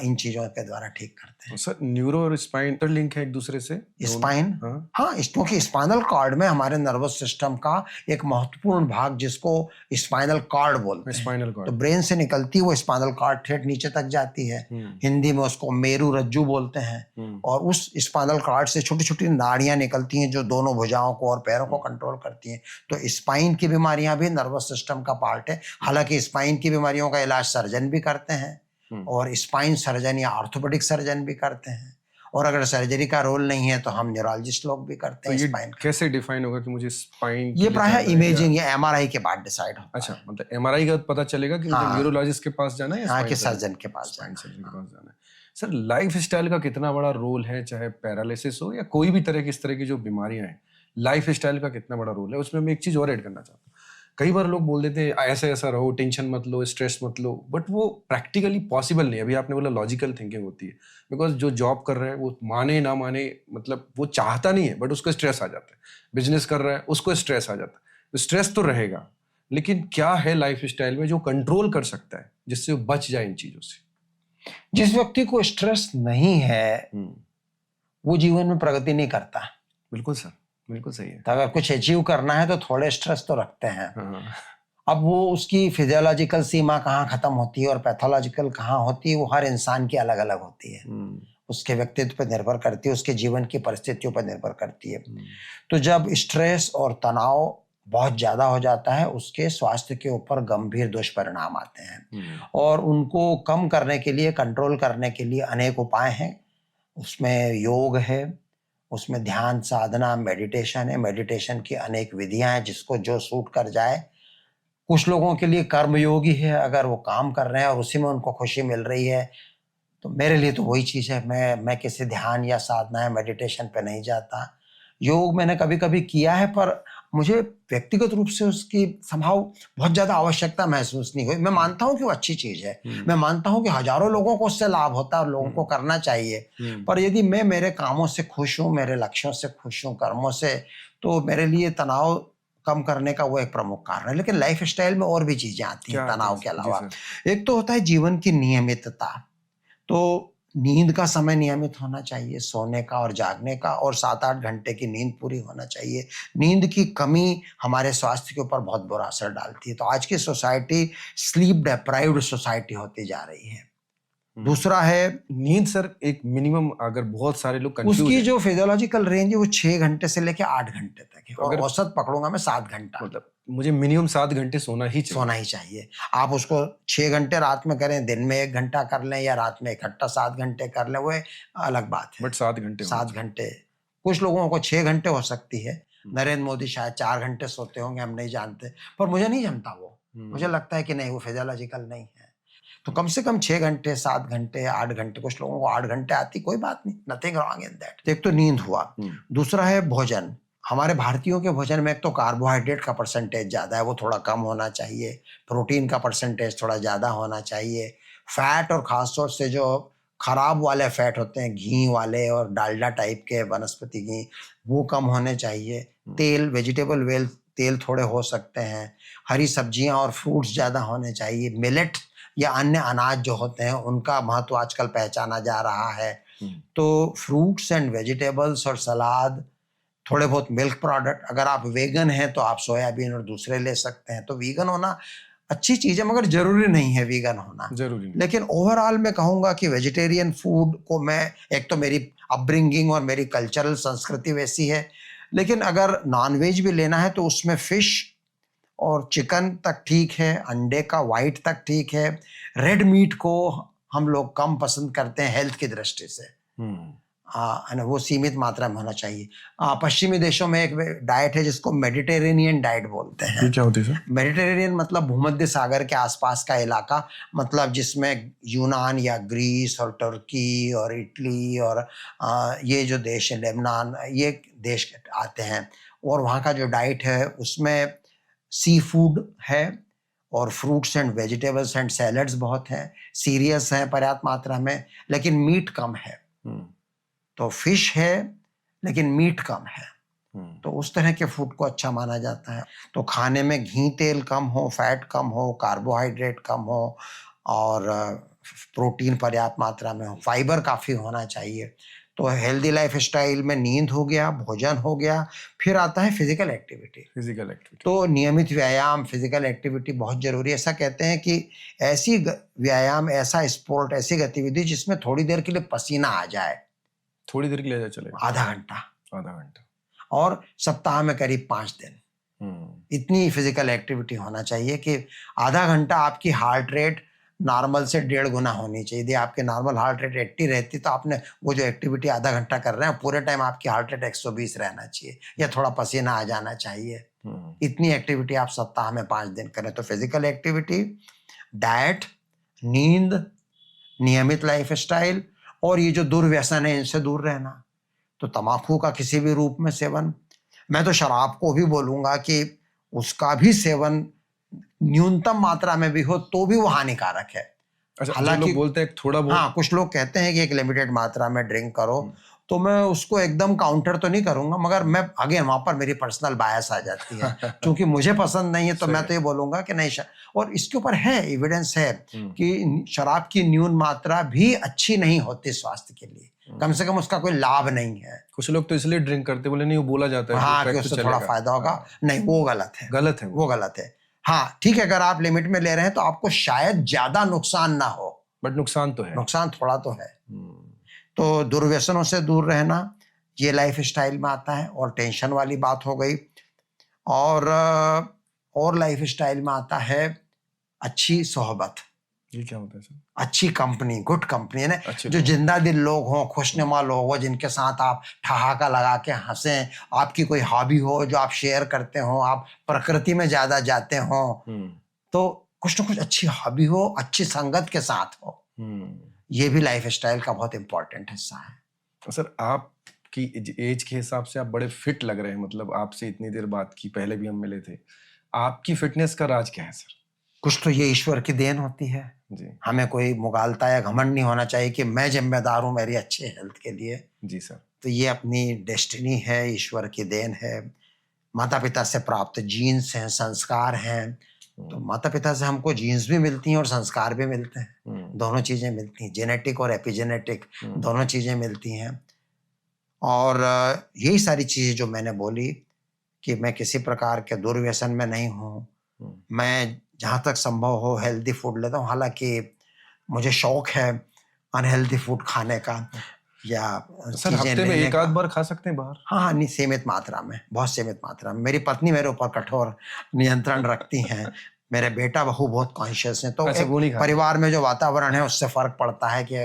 इन चीजों के द्वारा ठीक करते हैं। सर न्यूरो और स्पाइन पर लिंक है एक दूसरे से? स्पाइन, हाँ, क्योंकि स्पाइनल कॉर्ड में हमारे नर्वस सिस्टम का एक महत्वपूर्ण भाग जिसको स्पाइनल कॉर्ड बोलते हैं, स्पाइनल कॉर्ड, तो ब्रेन से निकलती है वो स्पाइनल कॉर्ड ठेठ नीचे तक जाती है। हिंदी में उसको मेरु रज्जू बोलते हैं। और उस स्पाइनल कॉर्ड से छोटी छोटी नाड़ियां निकलती हैं जो दोनों भुजाओं को और पैरों को कंट्रोल करती हैं। तो स्पाइन की बीमारियां भी नर्वस सिस्टम का पार्ट है। हालांकि स्पाइन की बीमारियों का इलाज सर्जन भी करते हैं और स्पाइन सर्जन या ऑर्थोपेडिक सर्जन भी करते हैं, और अगर सर्जरी का रोल नहीं है तो हम न्यूरोलॉजिस्ट लोग भी करते हैं। तो ये स्पाइन कैसे डिफाइन होगा कि मुझे स्पाइन? ये प्रायः इमेजिंग या एमआरआई के बाद डिसाइड होता है। अच्छा, मतलब एमआरआई का पता चलेगा कि मुझे न्यूरोलॉजिस्ट के पास जाना है या कि सर्जन के पास जाना है। सर लाइफ स्टाइल का कितना बड़ा रोल है, चाहे पैरालिसिस हो या कोई भी तरह की इस तरह की जो बीमारियां हैं, लाइफ स्टाइल का कितना बड़ा रोल है उसमें? मैं एक चीज और ऐड करना चाहता हूँ। कई बार लोग बोल देते हैं ऐसा ऐसा रहो, टेंशन मत लो, स्ट्रेस मत लो, बट वो प्रैक्टिकली पॉसिबल नहीं है। अभी आपने बोला लॉजिकल थिंकिंग होती है, बिकॉज जो जॉब कर रहे हैं वो माने ना माने, मतलब वो चाहता नहीं है बट उसको स्ट्रेस आ जाता है। बिजनेस कर रहा है उसको स्ट्रेस आ जाता है। तो स्ट्रेस तो रहेगा, लेकिन क्या है लाइफ स्टाइल में जो कंट्रोल कर सकता है जिससे वो बच जाए इन चीजों से? जिस व्यक्ति को स्ट्रेस नहीं है वो जीवन में प्रगति नहीं करता। बिल्कुल सर, बिल्कुल सही है। तो अगर कुछ अचीव करना है तो थोड़े स्ट्रेस तो रखते हैं। अब वो उसकी फिजियोलॉजिकल सीमा कहाँ खत्म होती है और पैथोलॉजिकल कहाँ होती है, वो हर इंसान की अलग अलग होती है। उसके व्यक्तित्व पर निर्भर करती है, उसके जीवन की परिस्थितियों पर निर्भर करती है। तो जब स्ट्रेस और तनाव बहुत ज्यादा हो जाता है उसके स्वास्थ्य के ऊपर गंभीर दुष्परिणाम आते हैं, और उनको कम करने के लिए, कंट्रोल करने के लिए अनेक उपाय हैं। उसमें योग है, उसमें ध्यान साधना, मेडिटेशन है, मेडिटेशन की अनेक विधियां हैं जिसको जो सूट कर जाए। कुछ लोगों के लिए कर्मयोगी है, अगर वो काम कर रहे हैं और उसी में उनको खुशी मिल रही है, तो मेरे लिए तो वही चीज है। मैं किसी ध्यान या साधना या मेडिटेशन पे नहीं जाता। योग मैंने कभी कभी किया है पर मुझे व्यक्तिगत रूप से उसकी संभाव बहुत ज्यादा आवश्यकता महसूस नहीं हुई। मैं मानता हूँ कि वो अच्छी चीज है, मैं मानता हूँ कि हजारों लोगों को उससे लाभ होता है और लोगों को करना चाहिए, पर यदि मैं मेरे कामों से खुश हूँ, मेरे लक्ष्यों से खुश हूँ, कर्मों से, तो मेरे लिए तनाव कम करने का वो एक प्रमुख कारण है। लेकिन लाइफ स्टाइल में और भी चीजें आती हैं तनाव के अलावा। एक तो होता है जीवन की नियमितता। तो नींद का समय नियमित होना चाहिए, सोने का और जागने का, और 7-8 घंटे की नींद पूरी होना चाहिए। नींद की कमी हमारे स्वास्थ्य के ऊपर बहुत बुरा असर डालती है। तो आज की सोसाइटी स्लीप डेप्राइव्ड सोसाइटी होती जा रही है। दूसरा है नींद। सर एक मिनिमम, अगर बहुत सारे लोग कंफ्यूज उसकी जो फिजियोलॉजिकल रेंज है वो 6 घंटे से लेकर 8 घंटे तक है, और औसत पकड़ूंगा मैं 7 घंटा। मतलब मुझे मिनिमम 7 घंटे सोना ही चाहिए। आप उसको 6 घंटे रात में करें, दिन में 1 घंटा कर लें, या रात में इकट्ठा 7 घंटे कर लें, वो अलग बात है। बट 7 घंटे, 7 घंटे। कुछ लोगों को 6 घंटे हो सकती है। नरेंद्र मोदी शायद 4 घंटे सोते होंगे, हम नहीं जानते, पर मुझे नहीं जमता वो। मुझे लगता है कि नहीं, वो फिजियोलॉजिकल नहीं है। तो कम से कम 6 घंटे, 7 घंटे, 8 घंटे, कुछ लोगों को 8 घंटे आती, कोई बात नहीं, नथिंग रॉन्ग इन दैट। एक तो नींद हुआ। दूसरा है भोजन। हमारे भारतीयों के भोजन में एक तो कार्बोहाइड्रेट का परसेंटेज ज्यादा है, वो थोड़ा कम होना चाहिए। प्रोटीन का परसेंटेज थोड़ा ज्यादा होना चाहिए। फैट, और खासतौर से जो खराब वाले फैट होते हैं, घी वाले और डालडा टाइप के वनस्पति घी, वो कम होने चाहिए। तेल, वेजिटेबल वेल तेल थोड़े हो सकते हैं। हरी सब्जियां और फ्रूट्स ज्यादा होने चाहिए। मिलेट या अन्य अनाज जो होते हैं उनका महत्व आजकल पहचाना जा रहा है। तो फ्रूट्स एंड वेजिटेबल्स और सलाद, थोड़े बहुत मिल्क प्रोडक्ट। अगर आप वेगन हैं तो आप सोयाबीन और दूसरे ले सकते हैं। तो वीगन होना अच्छी चीज है, मगर जरूरी नहीं है वीगन होना, जरूरी नहीं। लेकिन ओवरऑल मैं कहूंगा कि वेजिटेरियन फूड को मैं, एक तो मेरी अपब्रिंगिंग और मेरी कल्चरल संस्कृति वैसी है, लेकिन अगर नॉनवेज भी लेना है तो उसमें फिश और चिकन तक ठीक है, अंडे का वाइट तक ठीक है। रेड मीट को हम लोग कम पसंद करते हैं हेल्थ की दृष्टि से। है ना, वो सीमित मात्रा में होना चाहिए। पश्चिमी देशों में एक डाइट है जिसको मेडिटेरेनियन डाइट बोलते हैं। ये क्या होती है सर? मेडिटेरेनियन मतलब भूमध्य सागर के आसपास का इलाका, मतलब जिसमें यूनान या ग्रीस और तुर्की और इटली और ये जो देश है, लेबनान, ये देश आते हैं। और वहाँ का जो डाइट है उसमें सी फूड है और fruits and vegetables and salads बहुत हैं, सीरियल्स हैं पर्याप्त मात्रा में, लेकिन मीट कम है। तो फिश है लेकिन मीट कम है। तो उस तरह के फूड को अच्छा माना जाता है। तो खाने में घी तेल कम हो, फैट कम हो, कार्बोहाइड्रेट कम हो और प्रोटीन पर्याप्त मात्रा में हो, फाइबर काफ़ी होना चाहिए। तो हेल्दी लाइफ स्टाइल में नींद हो गया, भोजन हो गया, फिर आता है फिजिकल एक्टिविटी। फिजिकल एक्टिविटी, तो नियमित व्यायाम, फिजिकल एक्टिविटी बहुत जरूरी है। ऐसा कहते हैं कि ऐसी व्यायाम, ऐसा स्पोर्ट, ऐसी गतिविधि जिसमें थोड़ी देर के लिए पसीना आ जाए, थोड़ी देर के लिए चलेगा, आधा घंटा, आधा घंटा, और सप्ताह में करीब 5 दिन, इतनी फिजिकल एक्टिविटी होना चाहिए कि आधा घंटा आपकी हार्ट रेट नॉर्मल से 1.5 गुना होनी चाहिए। यदि आपके नॉर्मल हार्ट रेट 80 रहती तो आपने वो जो एक्टिविटी आधा घंटा कर रहे हैं, पूरे टाइम आपकी हार्ट रेट 120 रहना चाहिए या थोड़ा पसीना आ जाना चाहिए। इतनी एक्टिविटी आप सप्ताह में 5 दिन करें। तो फिजिकल एक्टिविटी, डाइट, नींद, नियमित लाइफ स्टाइल और ये जो दुर्व्यसन है इनसे दूर रहना। तो तम्बाकू का किसी भी रूप में सेवन, मैं तो शराब को भी बोलूंगा कि उसका भी सेवन न्यूनतम मात्रा में भी हो तो भी वो हानिकारक है। अच्छा, हालांकि लोग बोलते हैं थोड़ा बहुत, हाँ, कुछ लोग कहते हैं कि एक लिमिटेड मात्रा में ड्रिंक करो, तो मैं उसको एकदम काउंटर तो नहीं करूंगा, मगर मैं अगेन वहां पर मेरी पर्सनल बायस आ जाती है क्योंकि मुझे पसंद नहीं है। तो मैं तो ये बोलूंगा कि नहीं, और इसके ऊपर है एविडेंस है कि शराब की न्यून मात्रा भी अच्छी नहीं होती स्वास्थ्य के लिए, कम से कम उसका कोई लाभ नहीं है। कुछ लोग तो इसलिए ड्रिंक करते, बोले नहीं वो बोला जाता है हाँ कि उससे थोड़ा फायदा होगा। नहीं, वो गलत है, गलत है, वो गलत है। हाँ ठीक है, अगर आप लिमिट में ले रहे हैं तो आपको शायद ज्यादा नुकसान ना हो, बट नुकसान तो है, नुकसान थोड़ा तो है। तो दुर्व्यसनों से दूर रहना ये लाइफ स्टाइल में आता है। और टेंशन वाली बात हो गई। और लाइफ स्टाइल में आता है अच्छी सोहबत। ये क्या होता है सर? अच्छी कंपनी, गुड कंपनी है ना, जो जिंदा दिल लोग हों, खुशनुमा लोग हों, जिनके साथ आप ठहाका लगा के हंसें, आपकी कोई हॉबी हो जो आप शेयर करते हो, आप प्रकृति में ज्यादा जाते हो, तो कुछ ना कुछ अच्छी हॉबी हो, अच्छी संगत के साथ हो। ये भी लाइफ स्टाइल का बहुत इंपॉर्टेंट हिस्सा है। सर आपकी एज के हिसाब से आप बड़े फिट लग रहे हैं, मतलब आपसे इतनी देर बात की, पहले भी हम मिले थे। आपकी फिटनेस का राज क्या है सर? कुछ तो ये ईश्वर की देन होती है जी। हमें कोई मुगालता या घमंड नहीं होना चाहिए कि मैं जिम्मेदार हूं मेरी अच्छी हेल्थ के लिए। जी सर। तो ये अपनी डेस्टिनी है, ईश्वर की देन है, माता पिता से प्राप्त जीन्स हैं, संस्कार हैं। तो माता पिता से हमको जीन्स भी मिलती हैं और संस्कार भी मिलते हैं, दोनों चीजें मिलती हैं, जेनेटिक और एपिजेनेटिक दोनों चीजें मिलती हैं। और यही सारी चीजें जो मैंने बोली कि मैं किसी प्रकार के दुर्व्यसन में नहीं हूँ, मैं जहाँ तक संभव हो हेल्दी फूड लेता हूँ। हालांकि मुझे शौक है अनहेल्दी फूड खाने का, या सर हफ्ते में एक आध बार खा सकते हैं बाहर? हाँ, नहीं, सीमित मात्रा में, बहुत सीमित मात्रा में। मेरी पत्नी मेरे ऊपर कठोर नियंत्रण रखती हैं, मेरे बेटा बहू बहुत कॉन्शियस हैं। तो एक परिवार में जो वातावरण है उससे फर्क पड़ता है कि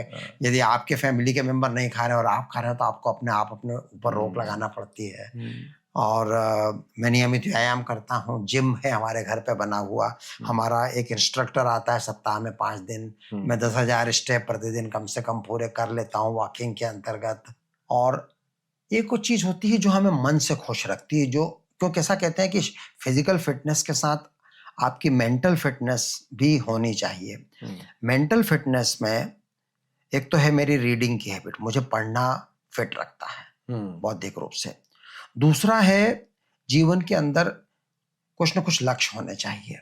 यदि आपके फैमिली के मेंबर नहीं खा रहे और आप खा रहे हो तो आपको अपने ऊपर रोक लगाना पड़ती है। और मैं नियमित व्यायाम करता हूँ, जिम है हमारे घर पे बना हुआ, हमारा एक इंस्ट्रक्टर आता है सप्ताह में 5 दिन, मैं 10,000 स्टेप प्रतिदिन कम से कम पूरे कर लेता हूँ वॉकिंग के अंतर्गत। और एक कुछ चीज होती है जो हमें मन से खुश रखती है, जो क्योंकि ऐसा कहते हैं कि फिजिकल फिटनेस के साथ आपकी मेंटल फिटनेस भी होनी चाहिए। मेंटल फिटनेस में एक तो है मेरी रीडिंग की हैबिट, मुझे पढ़ना फिट रखता है बौद्धिक रूप से। दूसरा है जीवन के अंदर कुछ न कुछ लक्ष्य होने चाहिए।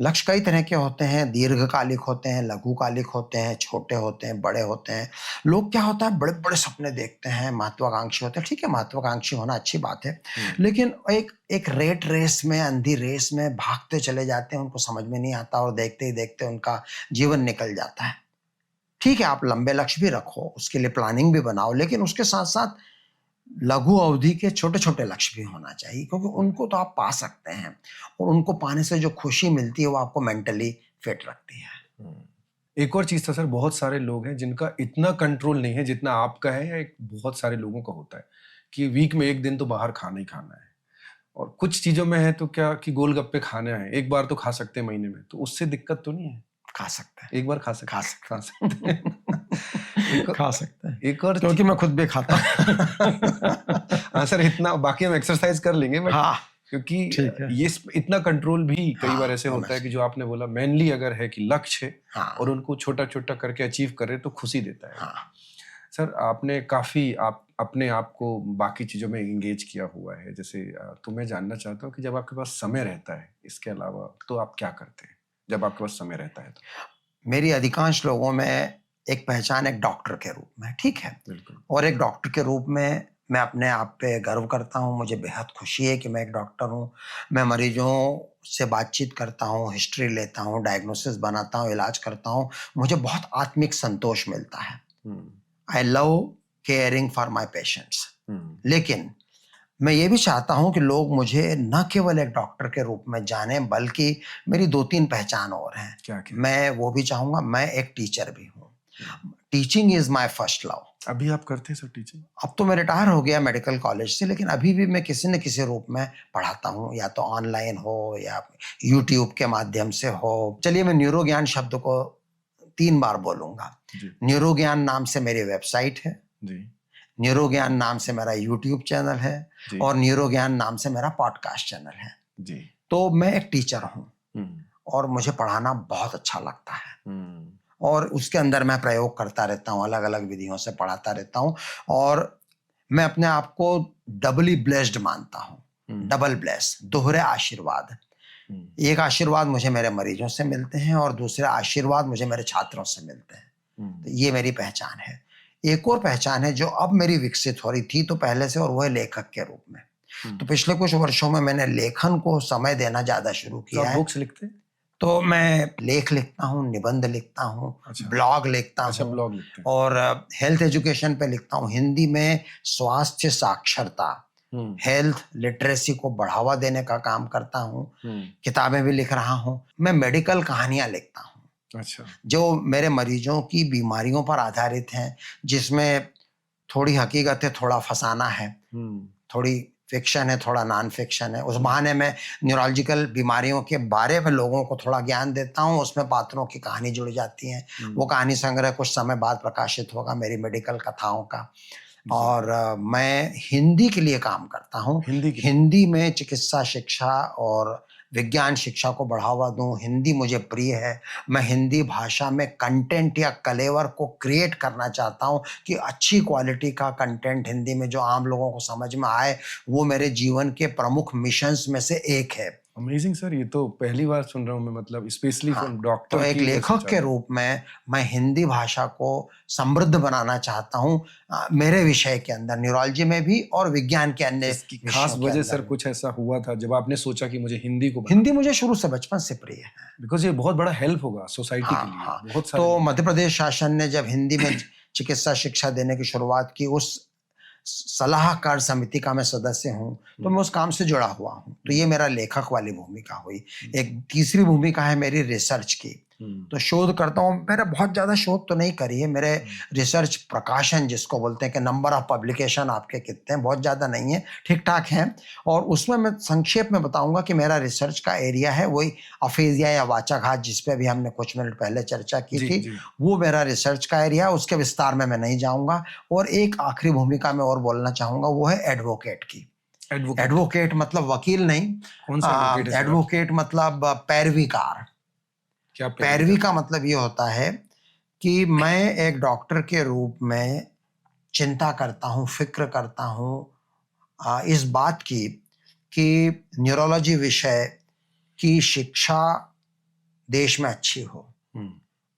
लक्ष्य कई तरह के होते हैं, दीर्घकालिक होते हैं, लघुकालिक होते हैं, छोटे होते हैं, बड़े होते हैं। लोग क्या होता है बड़े बड़े सपने देखते हैं, महत्वाकांक्षी होते हैं। ठीक है, महत्वाकांक्षी होना अच्छी बात है, लेकिन एक रेट रेस में, अंधी रेस में भागते चले जाते हैं, उनको समझ में नहीं आता और देखते ही देखते उनका जीवन निकल जाता है। ठीक है, आप लंबे लक्ष्य भी रखो, उसके लिए प्लानिंग भी बनाओ, लेकिन उसके साथ साथ लघु अवधि के छोटे छोटे लक्ष्य भी होना चाहिए, क्योंकि उनको तो आप पा सकते हैं और उनको पाने से जो खुशी मिलती है वो आपको मेंटली फिट रखती है। एक और चीज था सर, बहुत सारे लोग हैं जिनका इतना कंट्रोल नहीं है जितना आपका है, या एक बहुत सारे लोगों का होता है कि वीक में एक दिन तो बाहर खाना ही खाना है, और कुछ चीजों में है तो क्या कि गोलगप्पे खाने हैं, एक बार तो खा सकते हैं महीने में, तो उससे दिक्कत तो नहीं है? खा सकते हैं, एक बार खा सकते हैं। खा सकते हैं, एक और क्योंकि मैं खुद भी खाता हूँ। हाँ सर, इतना बाकी हम एक्सरसाइज कर लेंगे, बट हाँ, क्योंकि ठीक है। ये इतना कंट्रोल भी कई हाँ, बार ऐसे होना होता है कि चाहिए। जो आपने बोला, मेनली अगर है कि लक्ष्य है हाँ, और उनको छोटा छोटा करके अचीव कर रहे तो खुशी देता है। हाँ। सर आपने काफी आप अपने आप को बाकी चीजों में एंगेज किया हुआ है, जैसे तो मैं जानना चाहता हूँ कि जब आपके पास समय रहता है इसके अलावा तो आप क्या करते हैं जब आपके पास समय रहता है? तो मेरी अधिकांश लोगों में एक पहचान एक डॉक्टर के रूप में, ठीक है? बिल्कुल। और एक डॉक्टर के रूप में मैं अपने आप पे गर्व करता हूँ, मुझे बेहद खुशी है कि मैं एक डॉक्टर हूँ। मैं मरीजों से बातचीत करता हूँ, हिस्ट्री लेता हूँ, डायग्नोसिस बनाता हूँ, इलाज करता हूँ। मुझे बहुत आत्मिक संतोष मिलता है। I love caring for my patients. लेकिन मैं ये भी चाहता हूँ कि लोग मुझे न केवल एक डॉक्टर के रूप में जानें, बल्कि मेरी 2-3 पहचान और हैं। क्या? मैं वो भी चाहूँगा, मैं एक टीचर भी हूँ। Teaching is my first love. अभी आप करते हैं सर टीचिंग? अब तो मैं रिटायर हो गया मेडिकल कॉलेज से, लेकिन अभी भी मैं किसी न किसी रूप में पढ़ाता हूँ, या तो ऑनलाइन हो या यूट्यूब के माध्यम से हो। चलिए मैं न्यूरोज्ञान शब्द को 3 बार बोलूँगा। जी। न्यूरोज्ञान नाम से मेरी वेबसाइट है, जी। न्यूरोज्ञान नाम से मेरा यूट्यूब चैनल है, जी। और न्यूरोज्ञान नाम से मेरा पॉडकास्ट चैनल है। जी। तो मैं एक टीचर हूँ और मुझे पढ़ाना बहुत अच्छा लगता है, और उसके अंदर मैं प्रयोग करता रहता हूँ, अलग-अलग विधियों से पढ़ाता रहता हूँ, और मैं अपने आप को डबली ब्लेस्ड मानता हूँ। डबल ब्लेस, दोहरे आशीर्वाद। एक आशीर्वाद मुझे मेरे मरीजों से मिलते हैं और दूसरे आशीर्वाद मुझे मेरे छात्रों से मिलते हैं। तो ये मेरी पहचान है। एक और पहचान है जो अब मेरी विकसित हो रही थी तो पहले से, और वो है लेखक के रूप में। तो पिछले कुछ वर्षों में मैंने लेखन को समय देना ज़्यादा शुरू तो किया आप है। बुक्स लिखते हैं? तो मैं लेख लिखता हूँ, निबंध लिखता हूँ, अच्छा। ब्लॉग लिखता अच्छा, हूँ, ब्लॉग लिखते हैं। और हेल्थ एजुकेशन पे लिखता हूँ। हिंदी में स्वास्थ्य साक्षरता, हेल्थ लिटरेसी को बढ़ावा देने का काम करता हूँ। किताबें भी लिख रहा हूँ। मैं मेडिकल कहानियाँ लिखता हूँ, अच्छा। जो मेरे मरीजों की बीमारियों पर आधारित हैं, जिसमें थोड़ी हकीकत है, थोड़ा फसाना है, थोड़ी फिक्शन है, थोड़ा नॉन फिक्शन है। उस बहाने में न्यूरोलॉजिकल बीमारियों के बारे में लोगों को थोड़ा ज्ञान देता हूँ। उसमें पात्रों की कहानी जुड़ जाती है। वो कहानी संग्रह कुछ समय बाद प्रकाशित होगा, मेरी मेडिकल कथाओं का। और मैं हिंदी के लिए काम करता हूँ। हिंदी में चिकित्सा शिक्षा और विज्ञान शिक्षा को बढ़ावा दूं। हिंदी मुझे प्रिय है। मैं हिंदी भाषा में कंटेंट या कलेवर को क्रिएट करना चाहता हूं कि अच्छी क्वालिटी का कंटेंट हिंदी में जो आम लोगों को समझ में आए। वो मेरे जीवन के प्रमुख मिशंस में से एक है। अमेजिंग सर, ये तो पहली बार सुन रहा हूँ मैं, मतलब स्पेशली हाँ, फ्रॉम डॉक्टर। तो एक लेखक के रूप में मैं हिंदी भाषा को समृद्ध बनाना चाहता हूँ, मेरे विषय के अंदर, न्यूरोलॉजी में भी और विज्ञान के अन्य खास वजह सर कुछ ऐसा हुआ था जब आपने सोचा कि मुझे हिंदी को हिंदी मुझे शुरू से बचपन से प्रिय है, बिकॉज ये बहुत बड़ा हेल्प होगा सोसाइटी के लिए। हाँ। बहुत सारे तो मध्य प्रदेश शासन ने जब हिंदी में चिकित्सा शिक्षा देने की शुरुआत की, उस सलाहकार समिति का मैं सदस्य हूँ, तो मैं उस काम से जुड़ा हुआ हूँ। तो ये मेरा लेखक वाली भूमिका हुई। एक तीसरी भूमिका है मेरी रिसर्च की। तो शोध करता हूँ। मैंने बहुत ज़्यादा शोध तो नहीं करी है। मेरे रिसर्च प्रकाशन जिसको बोलते हैं कि नंबर ऑफ पब्लिकेशन आपके कितने हैं, बहुत ज़्यादा नहीं है, ठीक ठाक हैं। और उसमें मैं संक्षेप में बताऊंगा कि मेरा रिसर्च का एरिया है वही अफेजिया या वाचाघात, जिस पे भी हमने कुछ मिनट पहले चर्चा की थी। वो मेरा रिसर्च का एरिया है। उसके विस्तार में मैं नहीं जाऊंगा। और एक आखिरी भूमिका मैं और बोलना चाहूंगा, वो है एडवोकेट की। एडवोकेट मतलब वकील नहीं। कौन सा एडवोकेट मतलब पैरवीकार। पैरवी का मतलब ये होता है कि मैं एक डॉक्टर के रूप में चिंता करता हूँ, फिक्र करता हूँ इस बात की कि न्यूरोलॉजी विषय की शिक्षा देश में अच्छी हो,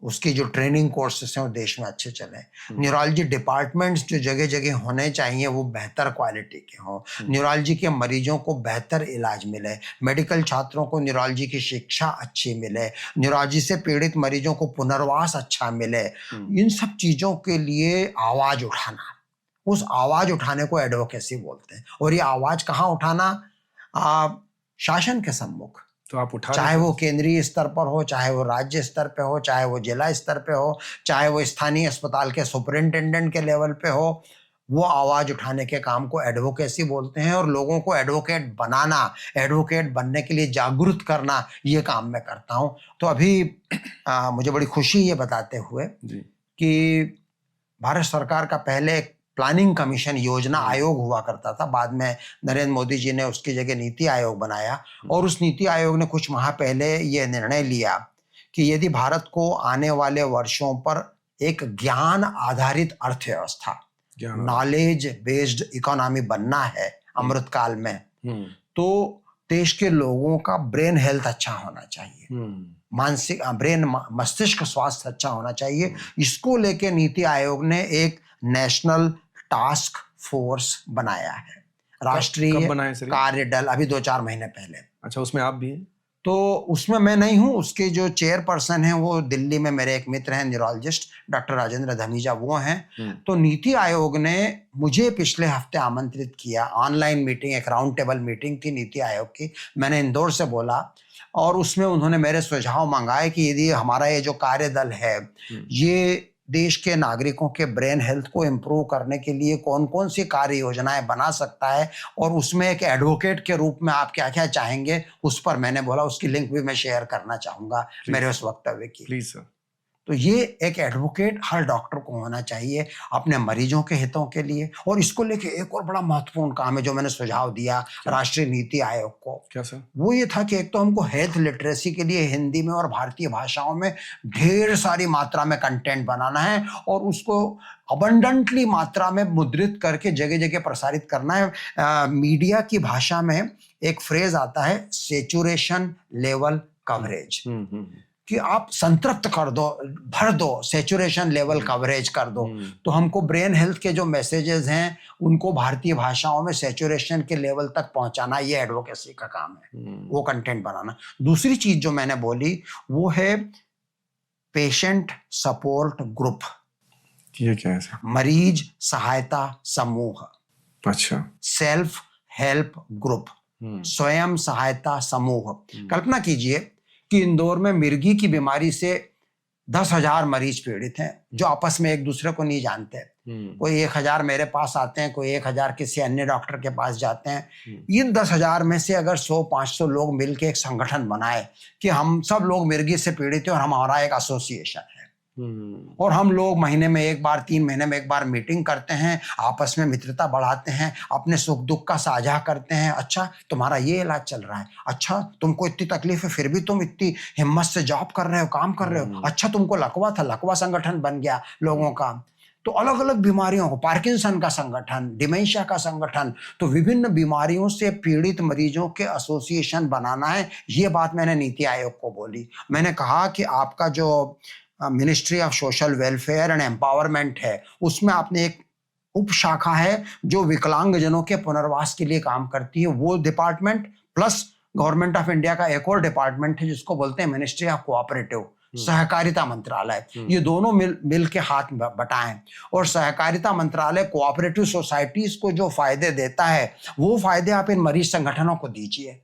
उसकी जो ट्रेनिंग कोर्सेस हैं वो देश में अच्छे चले। न्यूरोलॉजी डिपार्टमेंट्स जो जगह जगह होने चाहिए वो बेहतर क्वालिटी के हों। न्यूरोलॉजी के मरीजों को बेहतर इलाज मिले, मेडिकल छात्रों को न्यूरोलॉजी की शिक्षा अच्छी मिले, न्यूरोलॉजी से पीड़ित मरीजों को पुनर्वास अच्छा मिले। इन सब चीज़ों के लिए आवाज़ उठाना, उस आवाज़ उठाने को एडवोकेसी बोलते हैं। और ये आवाज़ कहाँ उठाना? शासन के सम्मुख। तो आप उठा चाहे वो केंद्रीय स्तर पर हो, चाहे वो राज्य स्तर पे हो, चाहे वो जिला स्तर पे हो, चाहे वो स्थानीय अस्पताल के सुपरिंटेंडेंट के लेवल पे हो, वो आवाज उठाने के काम को एडवोकेसी बोलते हैं। और लोगों को एडवोकेट बनाना, एडवोकेट बनने के लिए जागरूक करना, ये काम मैं करता हूँ। तो अभी मुझे बड़ी खुशी ये बताते हुए जी। कि भारत सरकार का पहले एक प्लानिंग कमीशन योजना आयोग हुआ करता था, बाद में नरेंद्र मोदी जी ने उसकी जगह नीति आयोग बनाया। और उस नीति आयोग ने कुछ माह पहले ये निर्णय लिया कि यदि भारत को आने वाले वर्षों पर एक ज्ञान आधारित अर्थव्यवस्था, नॉलेज बेस्ड इकोनॉमी बनना है अमृतकाल में, तो देश के लोगों का ब्रेन हेल्थ अच्छा होना चाहिए, मानसिक ब्रेन मस्तिष्क स्वास्थ्य अच्छा होना चाहिए। इसको लेके नीति आयोग ने एक नेशनल टास्क फोर्स बनाया है, राष्ट्रीय कार्य दल, अभी 2-4 महीने पहले। अच्छा, उसमें आप भी हैं? तो उसमें मैं नहीं हूं, उसके जो चेयरपर्सन हैं वो दिल्ली में मेरे एक मित्र हैं, न्यूरोलॉजिस्ट डॉक्टर राजेंद्र धमीजा, वो हैं। तो नीति आयोग ने मुझे पिछले हफ्ते आमंत्रित किया, ऑनलाइन मीटिंग, एक राउंड टेबल मीटिंग थी नीति आयोग की, मैंने इंदौर से बोला, और उसमें उन्होंने मेरे सुझाव मंगाए कि यदि हमारा ये जो कार्य दल है ये देश के नागरिकों के ब्रेन हेल्थ को इम्प्रूव करने के लिए कौन कौन सी कार्य योजनाएं बना सकता है, और उसमें एक एडवोकेट के रूप में आप क्या क्या चाहेंगे, उस पर मैंने बोला उसकी लिंक भी मैं शेयर करना चाहूंगा मेरे उस वक्तव्य की। Please sir. तो ये एक एडवोकेट हर डॉक्टर को होना चाहिए अपने मरीजों के हितों के लिए। और इसको लेके एक और बड़ा महत्वपूर्ण काम है जो मैंने सुझाव दिया राष्ट्रीय नीति आयोग को। क्या सर? वो ये था कि एक तो हमको हेल्थ लिटरेसी के लिए हिंदी में और भारतीय भाषाओं में ढेर सारी मात्रा में कंटेंट बनाना है, और उसको अबंडेंटली मात्रा में मुद्रित करके जगह जगह प्रसारित करना है। मीडिया की भाषा में एक फ्रेज आता है, सेचुरेशन लेवल कवरेज, कि आप संतृप्त कर दो, भर दो, सेचुरेशन लेवल कवरेज कर दो। तो हमको ब्रेन हेल्थ के जो मैसेजेस हैं उनको भारतीय भाषाओं में सेचुरेशन के लेवल तक पहुंचाना, ये एडवोकेसी का काम है, वो कंटेंट बनाना। दूसरी चीज जो मैंने बोली वो है पेशेंट सपोर्ट ग्रुप। ये क्या है सर? मरीज सहायता समूह। अच्छा। सेल्फ हेल्प ग्रुप, स्वयं सहायता समूह। कल्पना कीजिए कि इंदौर में मिर्गी की बीमारी से 10,000 मरीज पीड़ित हैं जो आपस में एक दूसरे को नहीं जानते। कोई 1,000 मेरे पास आते हैं, कोई 1,000 किसी अन्य डॉक्टर के पास जाते हैं। इन 10,000 में से अगर 100-500 लोग मिलकर एक संगठन बनाए कि हम सब लोग मिर्गी से पीड़ित हैं और हमारा एक एसोसिएशन है, और हम लोग महीने में एक बार, 3 महीने में एक बार मीटिंग करते हैं, आपस में मित्रता बढ़ाते हैं, अपने सुख दुख का साझा करते हैं। अच्छा तुम्हारा ये इलाज चल रहा है, अच्छा तुमको इतनी तकलीफ है फिर भी तुम इतनी हिम्मत से जॉब कर रहे हो, काम कर रहे हो, अच्छा तुमको लकवा था, लकवा संगठन बन गया लोगों का। तो अलग अलग बीमारियों को, पार्किंसन का संगठन, डिमेंशिया का संगठन, तो विभिन्न बीमारियों से पीड़ित मरीजों के एसोसिएशन बनाना है। ये बात मैंने नीति आयोग को बोली। मैंने कहा कि आपका जो ministry of social welfare and empowerment है, उसमें आपने एक उप शाखा है जो विकलांगजनों के पुनर्वास के लिए काम करती है, वो department plus government of India का एक और डिपार्टमेंट है जिसको बोलते हैं मिनिस्ट्री ऑफ कोऑपरेटिव, सहकारिता मंत्रालय। ये दोनों मिल के हाथ बटाएं, और सहकारिता मंत्रालय कोऑपरेटिव सोसाइटीज को जो फायदे देता है वो फायदे आप इन मरीज संगठनों को दीजिए।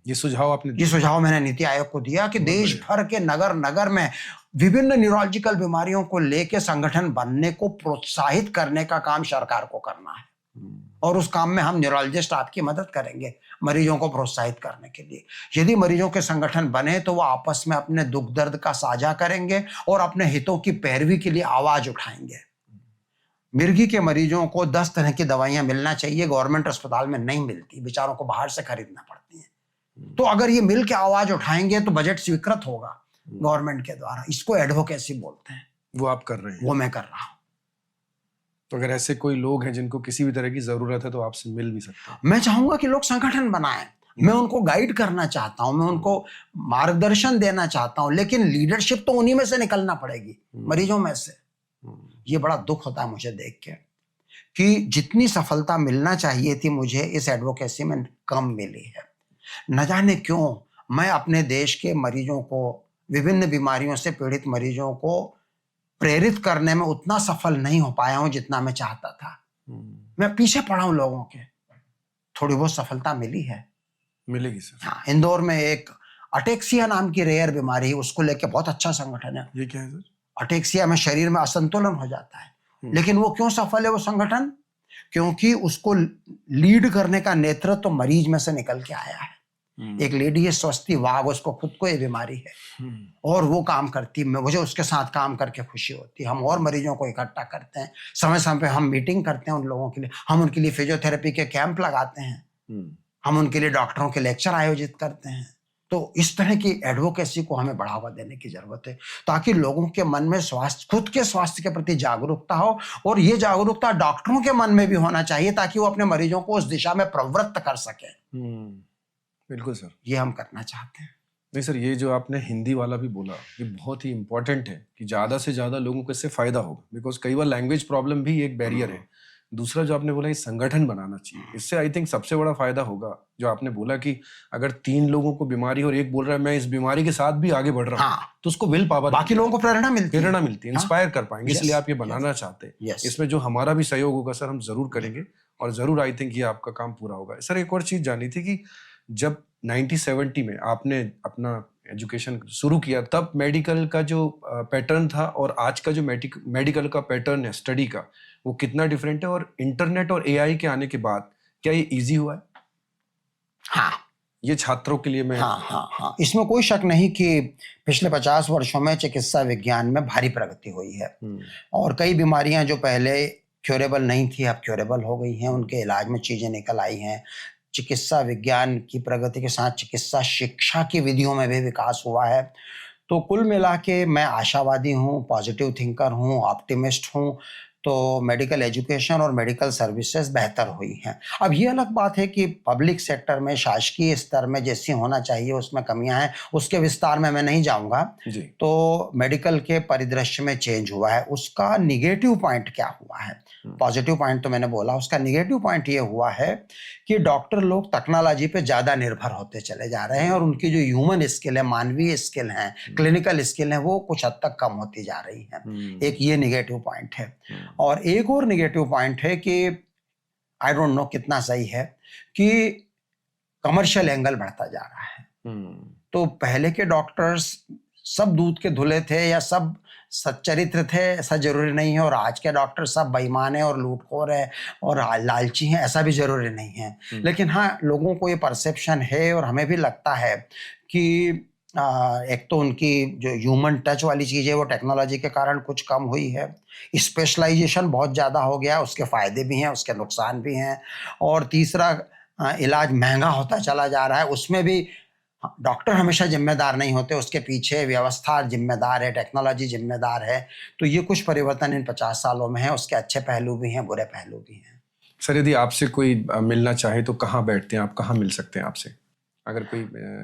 ये सुझाव मैंने नीति आयोग को दिया कि देश भर के नगर नगर में विभिन्न न्यूरोलॉजिकल बीमारियों को लेकर संगठन बनने को प्रोत्साहित करने का काम सरकार को करना है, और उस काम में हम न्यूरोलॉजिस्ट आपकी मदद करेंगे मरीजों को प्रोत्साहित करने के लिए। यदि मरीजों के संगठन बने तो वो आपस में अपने दुख दर्द का साझा करेंगे और अपने हितों की पैरवी के लिए आवाज उठाएंगे। मिर्गी के मरीजों को 10 तरह की दवाइयां मिलना चाहिए, गवर्नमेंट अस्पताल में नहीं मिलती, बेचारों को बाहर से खरीदना पड़ती है। तो अगर ये मिल के आवाज उठाएंगे तो बजट स्वीकृत होगा गवर्नमेंट के द्वारा। इसको एडवोकेसी बोलते हैं। वो आप कर रहे हैं? वो मैं कर रहा हूं। तो अगर ऐसे कोई लोग हैं जिनको किसी भी तरह की जरूरत है तो आपसे मिल भी सकते हैं? मैं चाहूंगा कि लोग संगठन बनाएं, मैं उनको गाइड करना चाहता हूं, मैं उनको मार्गदर्शन देना चाहता हूं, लेकिन लीडरशिप तो उन्हीं में से निकलना पड़ेगी, मरीजों में से। ये बड़ा दुख होता है मुझे देख के कि जितनी सफलता मिलना चाहिए थी मुझे इस एडवोकेसी में कम मिली है। न जाने क्यों मैं अपने देश के मरीजों को, विभिन्न बीमारियों से पीड़ित मरीजों को प्रेरित करने में उतना सफल नहीं हो पाया हूं जितना मैं चाहता था। मैं पीछे पड़ा हूं लोगों के। थोड़ी बहुत सफलता मिली है, मिलेगी सर। हाँ, इंदौर में एक अटेक्सिया नाम की रेयर बीमारी है, उसको लेके बहुत अच्छा संगठन है। ये क्या है सर? अटेक्सिया में शरीर में असंतुलन हो जाता है। लेकिन वो क्यों सफल है वो संगठन? क्योंकि उसको लीड करने का नेतृत्व तो मरीज में से निकल के आया है। एक लेडी है स्वस्ति वाघ, उसको खुद को ये बीमारी है और वो काम करती है। मुझे उसके साथ काम करके खुशी होती है। हम और मरीजों को इकट्ठा करते हैं, समय समय पे हम मीटिंग करते हैं उन लोगों के लिए, हम उनके लिए फिजियोथेरेपी के कैंप लगाते हैं, हम उनके लिए डॉक्टरों के लेक्चर आयोजित करते हैं। तो इस तरह की एडवोकेसी को हमें बढ़ावा देने की जरूरत है, ताकि लोगों के मन में स्वास्थ्य, खुद के स्वास्थ्य के प्रति जागरूकता हो, और ये जागरूकता डॉक्टरों के मन में भी होना चाहिए, ताकि वो अपने मरीजों को उस दिशा में प्रवृत्त कर सके। बिल्कुल सर, ये हम करना चाहते हैं। नहीं सर, ये जो आपने हिंदी वाला भी बोला, ये बहुत ही इंपॉर्टेंट है कि ज़्यादा से ज़्यादा लोगों को इससे फ़ायदा होगा, बिकॉज कई बार लैंग्वेज प्रॉब्लम भी एक बैरियर है। दूसरा जो आपने बोला, ये संगठन बनाना चाहिए, इससे आई थिंक सबसे बड़ा फायदा होगा। जो आपने बोला कि अगर 3 लोगों को बीमारी और एक बोल रहा है मैं इस बीमारी के साथ भी आगे बढ़ रहा हूँ, तो उसको विल पावर, बाकी लोगों को प्रेरणा मिलती है, इंस्पायर कर पाएंगे। इसलिए आप ये बनाना चाहते हैं। इसमें जो हमारा भी सहयोग होगा सर, हम जरूर करेंगे और जरूर आई थिंक ये आपका काम पूरा होगा। सर एक और चीज जाननी थी कि जब 1970 में आपने अपना एजुकेशन शुरू किया, तब मेडिकल का जो पैटर्न था और आज का जो मेडिकल का पैटर्न है स्टडी का, वो कितना डिफरेंट है? और इंटरनेट और एआई के आने के बाद क्या ये इजी हुआ है? हाँ, ये छात्रों के लिए मैं हाँ, इसमें कोई शक नहीं कि पिछले 50 वर्षों में चिकित्सा विज्ञान में भारी प्रगति हुई है और कई बीमारियां जो पहले क्योरेबल नहीं थी अब क्योरेबल हो गई हैं, उनके इलाज में चीजें निकल आई हैं। चिकित्सा विज्ञान की प्रगति के साथ चिकित्सा शिक्षा की विधियों में भी विकास हुआ है। तो कुल मिला के मैं आशावादी हूँ, पॉजिटिव थिंकर हूँ, ऑप्टिमिस्ट हूँ। तो मेडिकल एजुकेशन और मेडिकल सर्विसेज बेहतर हुई हैं। अब ये अलग बात है कि पब्लिक सेक्टर में, शासकीय स्तर में जैसी होना चाहिए उसमें कमियां हैं, उसके विस्तार में मैं नहीं जाऊंगा। तो मेडिकल के परिदृश्य में चेंज हुआ है। उसका निगेटिव पॉइंट क्या हुआ है? पॉजिटिव पॉइंट तो मैंने बोला, उसका निगेटिव पॉइंट ये हुआ है कि डॉक्टर लोग टेक्नोलॉजी पे ज्यादा निर्भर होते चले जा रहे हैं और उनकी जो ह्यूमन स्किल है, मानवीय स्किल है, क्लिनिकल स्किल है, वो कुछ हद तक कम होती जा रही है। एक ये निगेटिव पॉइंट है। और एक और निगेटिव पॉइंट है कि आई डोंट नो कितना सही है कि कमर्शियल एंगल बढ़ता जा रहा है। तो पहले के डॉक्टर्स सब दूध के धुले थे या सब सच्चरित्र थे, ऐसा जरूरी नहीं है। और आज के डॉक्टर सब बेईमान है और लूटखोर है और लालची हैं, ऐसा भी जरूरी नहीं है। लेकिन हाँ, लोगों को ये परसेप्शन है और हमें भी लगता है कि एक तो उनकी जो ह्यूमन टच वाली चीज़ है वो टेक्नोलॉजी के कारण कुछ कम हुई है। स्पेशलाइजेशन बहुत ज़्यादा हो गया, उसके फ़ायदे भी हैं, उसके नुकसान भी हैं। और तीसरा, इलाज महंगा होता चला जा रहा है, उसमें भी डॉक्टर हमेशा जिम्मेदार नहीं होते, उसके पीछे व्यवस्था जिम्मेदार है, टेक्नोलॉजी जिम्मेदार है। तो ये कुछ परिवर्तन इन 50 सालों में है। उसके अच्छे पहलू भी हैं, बुरे पहलू भी हैं। सर यदि आपसे कोई मिलना चाहे तो कहाँ बैठते हैं आप, कहाँ मिल सकते हैं आपसे? अगर कोई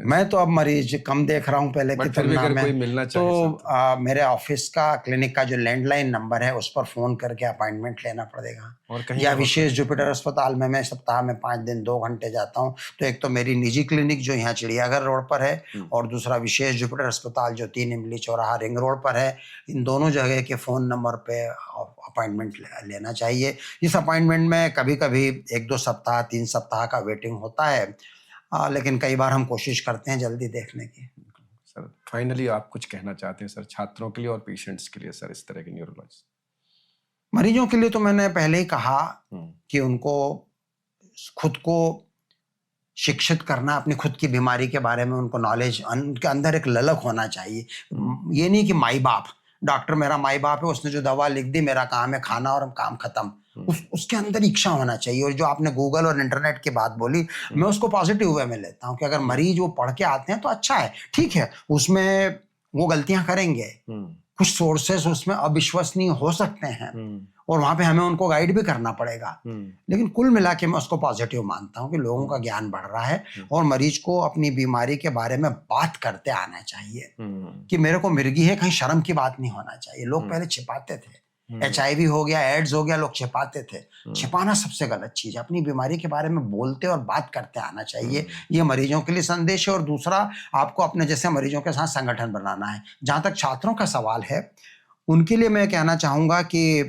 मैं तो अब मरीज कम देख रहा हूँ पहले की तुलना में, कोई मिलना चाहे तो मेरे ऑफिस का, क्लिनिक का जो लैंडलाइन नंबर है उस पर फोन करके अपॉइंटमेंट लेना पड़ेगा। और कहीं या विशेष जुपिटर अस्पताल में मैं सप्ताह में 5 दिन 2 घंटे जाता हूँ। तो एक तो मेरी निजी क्लिनिक जो यहाँ चिड़ियाघर रोड पर है और दूसरा विशेष जुपिटर अस्पताल जो 3 इमली चौराहा रिंग रोड पर है। इन दोनों जगह के फ़ोन नंबर पे अपॉइंटमेंट लेना चाहिए। इस अपॉइंटमेंट में कभी कभी 1-2 सप्ताह 3 सप्ताह का वेटिंग होता है, लेकिन कई बार हम कोशिश करते हैं जल्दी देखने की। सर फाइनली आप कुछ कहना चाहते हैं सर छात्रों के लिए और पेशेंट्स के लिए, सर इस तरह के न्यूरोलॉजिस्ट? मरीजों के लिए तो मैंने पहले ही कहा कि उनको खुद को शिक्षित करना, अपनी खुद की बीमारी के बारे में उनको नॉलेज, उनके अंदर एक ललक होना चाहिए। ये नहीं कि माई बाप, डॉक्टर मेरा माई बाप है, उसने जो दवा लिख दी, मेरा काम है खाना और काम खत्म। उसके अंदर इच्छा होना चाहिए। और जो आपने गूगल और इंटरनेट की बात बोली, मैं उसको पॉजिटिव वे में लेता हूँ कि अगर मरीज वो पढ़ के आते हैं तो अच्छा है, ठीक है, उसमें वो गलतियां करेंगे, कुछ सोर्सेस उसमें अविश्वसनीय हो सकते हैं और वहां पे हमें उनको गाइड भी करना पड़ेगा। लेकिन कुल मिला के मैं उसको पॉजिटिव मानता हूँ कि लोगों का ज्ञान बढ़ रहा है और मरीज को अपनी बीमारी के बारे में बात करते आना चाहिए कि मेरे को मिर्गी है, कहीं शर्म की बात नहीं होना चाहिए। लोग पहले छिपाते थे, HIV हो गया, एड्स हो गया, लोग छिपाते थे। छिपाना सबसे गलत चीज है। अपनी बीमारी के बारे में बोलते और बात करते आना चाहिए। ये मरीजों के लिए संदेश है। और दूसरा, आपको अपने जैसे मरीजों के साथ संगठन बनाना है। जहां तक छात्रों का सवाल है, उनके लिए मैं कहना चाहूंगा कि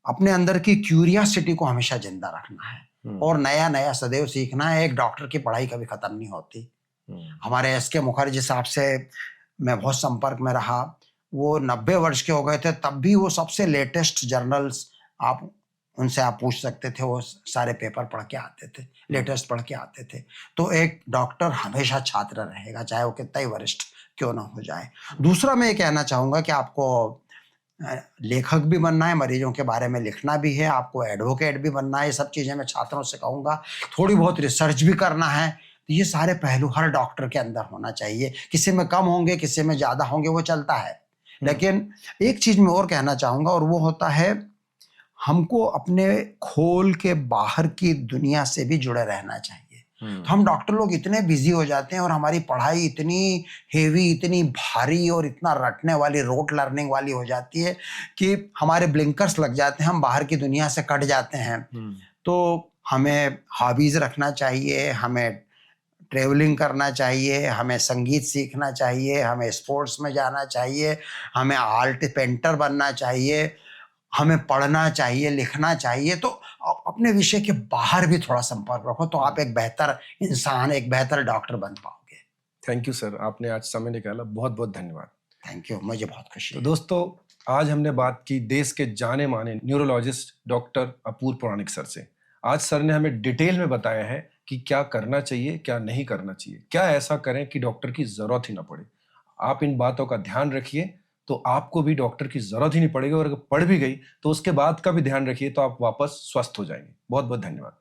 अपने अंदर की क्यूरियोसिटी को हमेशा जिंदा रखना है और नया नया सदैव सीखना है। एक डॉक्टर की पढ़ाई कभी खत्म नहीं होती, हमारे एस.के. मुखर्जी साहब से मैं बहुत संपर्क में रहा। वो 90 वर्ष के हो गए थे, तब भी वो सबसे लेटेस्ट जर्नल्स आप उनसे आप पूछ सकते थे, वो सारे पेपर पढ़ के आते थे, लेटेस्ट पढ़ के आते थे। तो एक डॉक्टर हमेशा छात्र रहेगा, चाहे वो कितना ही वरिष्ठ क्यों ना हो जाए। दूसरा मैं ये कहना चाहूँगा कि आपको लेखक भी बनना है, मरीजों के बारे में लिखना भी है, आपको एडवोकेट भी बनना है, ये सब चीज़ें मैं छात्रों से कहूँगा। थोड़ी बहुत रिसर्च भी करना है। तो ये सारे पहलू हर डॉक्टर के अंदर होना चाहिए। किसी में कम होंगे, किसी में ज़्यादा होंगे, वो चलता है। लेकिन एक चीज़ मैं और कहना चाहूँगा, और वो होता है हमको अपने खोल के बाहर की दुनिया से भी जुड़े रहना चाहिए। तो हम डॉक्टर लोग इतने बिजी हो जाते हैं और हमारी पढ़ाई इतनी हेवी, इतनी भारी और इतना रटने वाली, रोट लर्निंग वाली हो जाती है कि हमारे ब्लिंकर्स लग जाते हैं, हम बाहर की दुनिया से कट जाते हैं। तो हमें हॉबीज रखना चाहिए, हमें ट्रेवलिंग करना चाहिए, हमें संगीत सीखना चाहिए, हमें स्पोर्ट्स में जाना चाहिए, हमें आर्ट पेंटर बनना चाहिए, हमें पढ़ना चाहिए, लिखना चाहिए। तो अपने विषय के बाहर भी थोड़ा संपर्क रखो, तो आप एक बेहतर इंसान, एक बेहतर डॉक्टर बन पाओगे। थैंक यू सर, आपने आज समय निकाला, बहुत बहुत धन्यवाद। थैंक यू, मुझे बहुत खुशी तो है। दोस्तों, आज हमने बात की देश के जाने माने न्यूरोलॉजिस्ट डॉक्टर अपूर्व पुराणिक सर से। आज सर ने हमें डिटेल में बताया है कि क्या करना चाहिए, क्या नहीं करना चाहिए, क्या ऐसा करें कि डॉक्टर की जरूरत ही ना पड़े। आप इन बातों का ध्यान रखिए तो आपको भी डॉक्टर की जरूरत ही नहीं पड़ेगी, और अगर पड़ भी गई तो उसके बाद का भी ध्यान रखिए तो आप वापस स्वस्थ हो जाएंगे। बहुत बहुत धन्यवाद।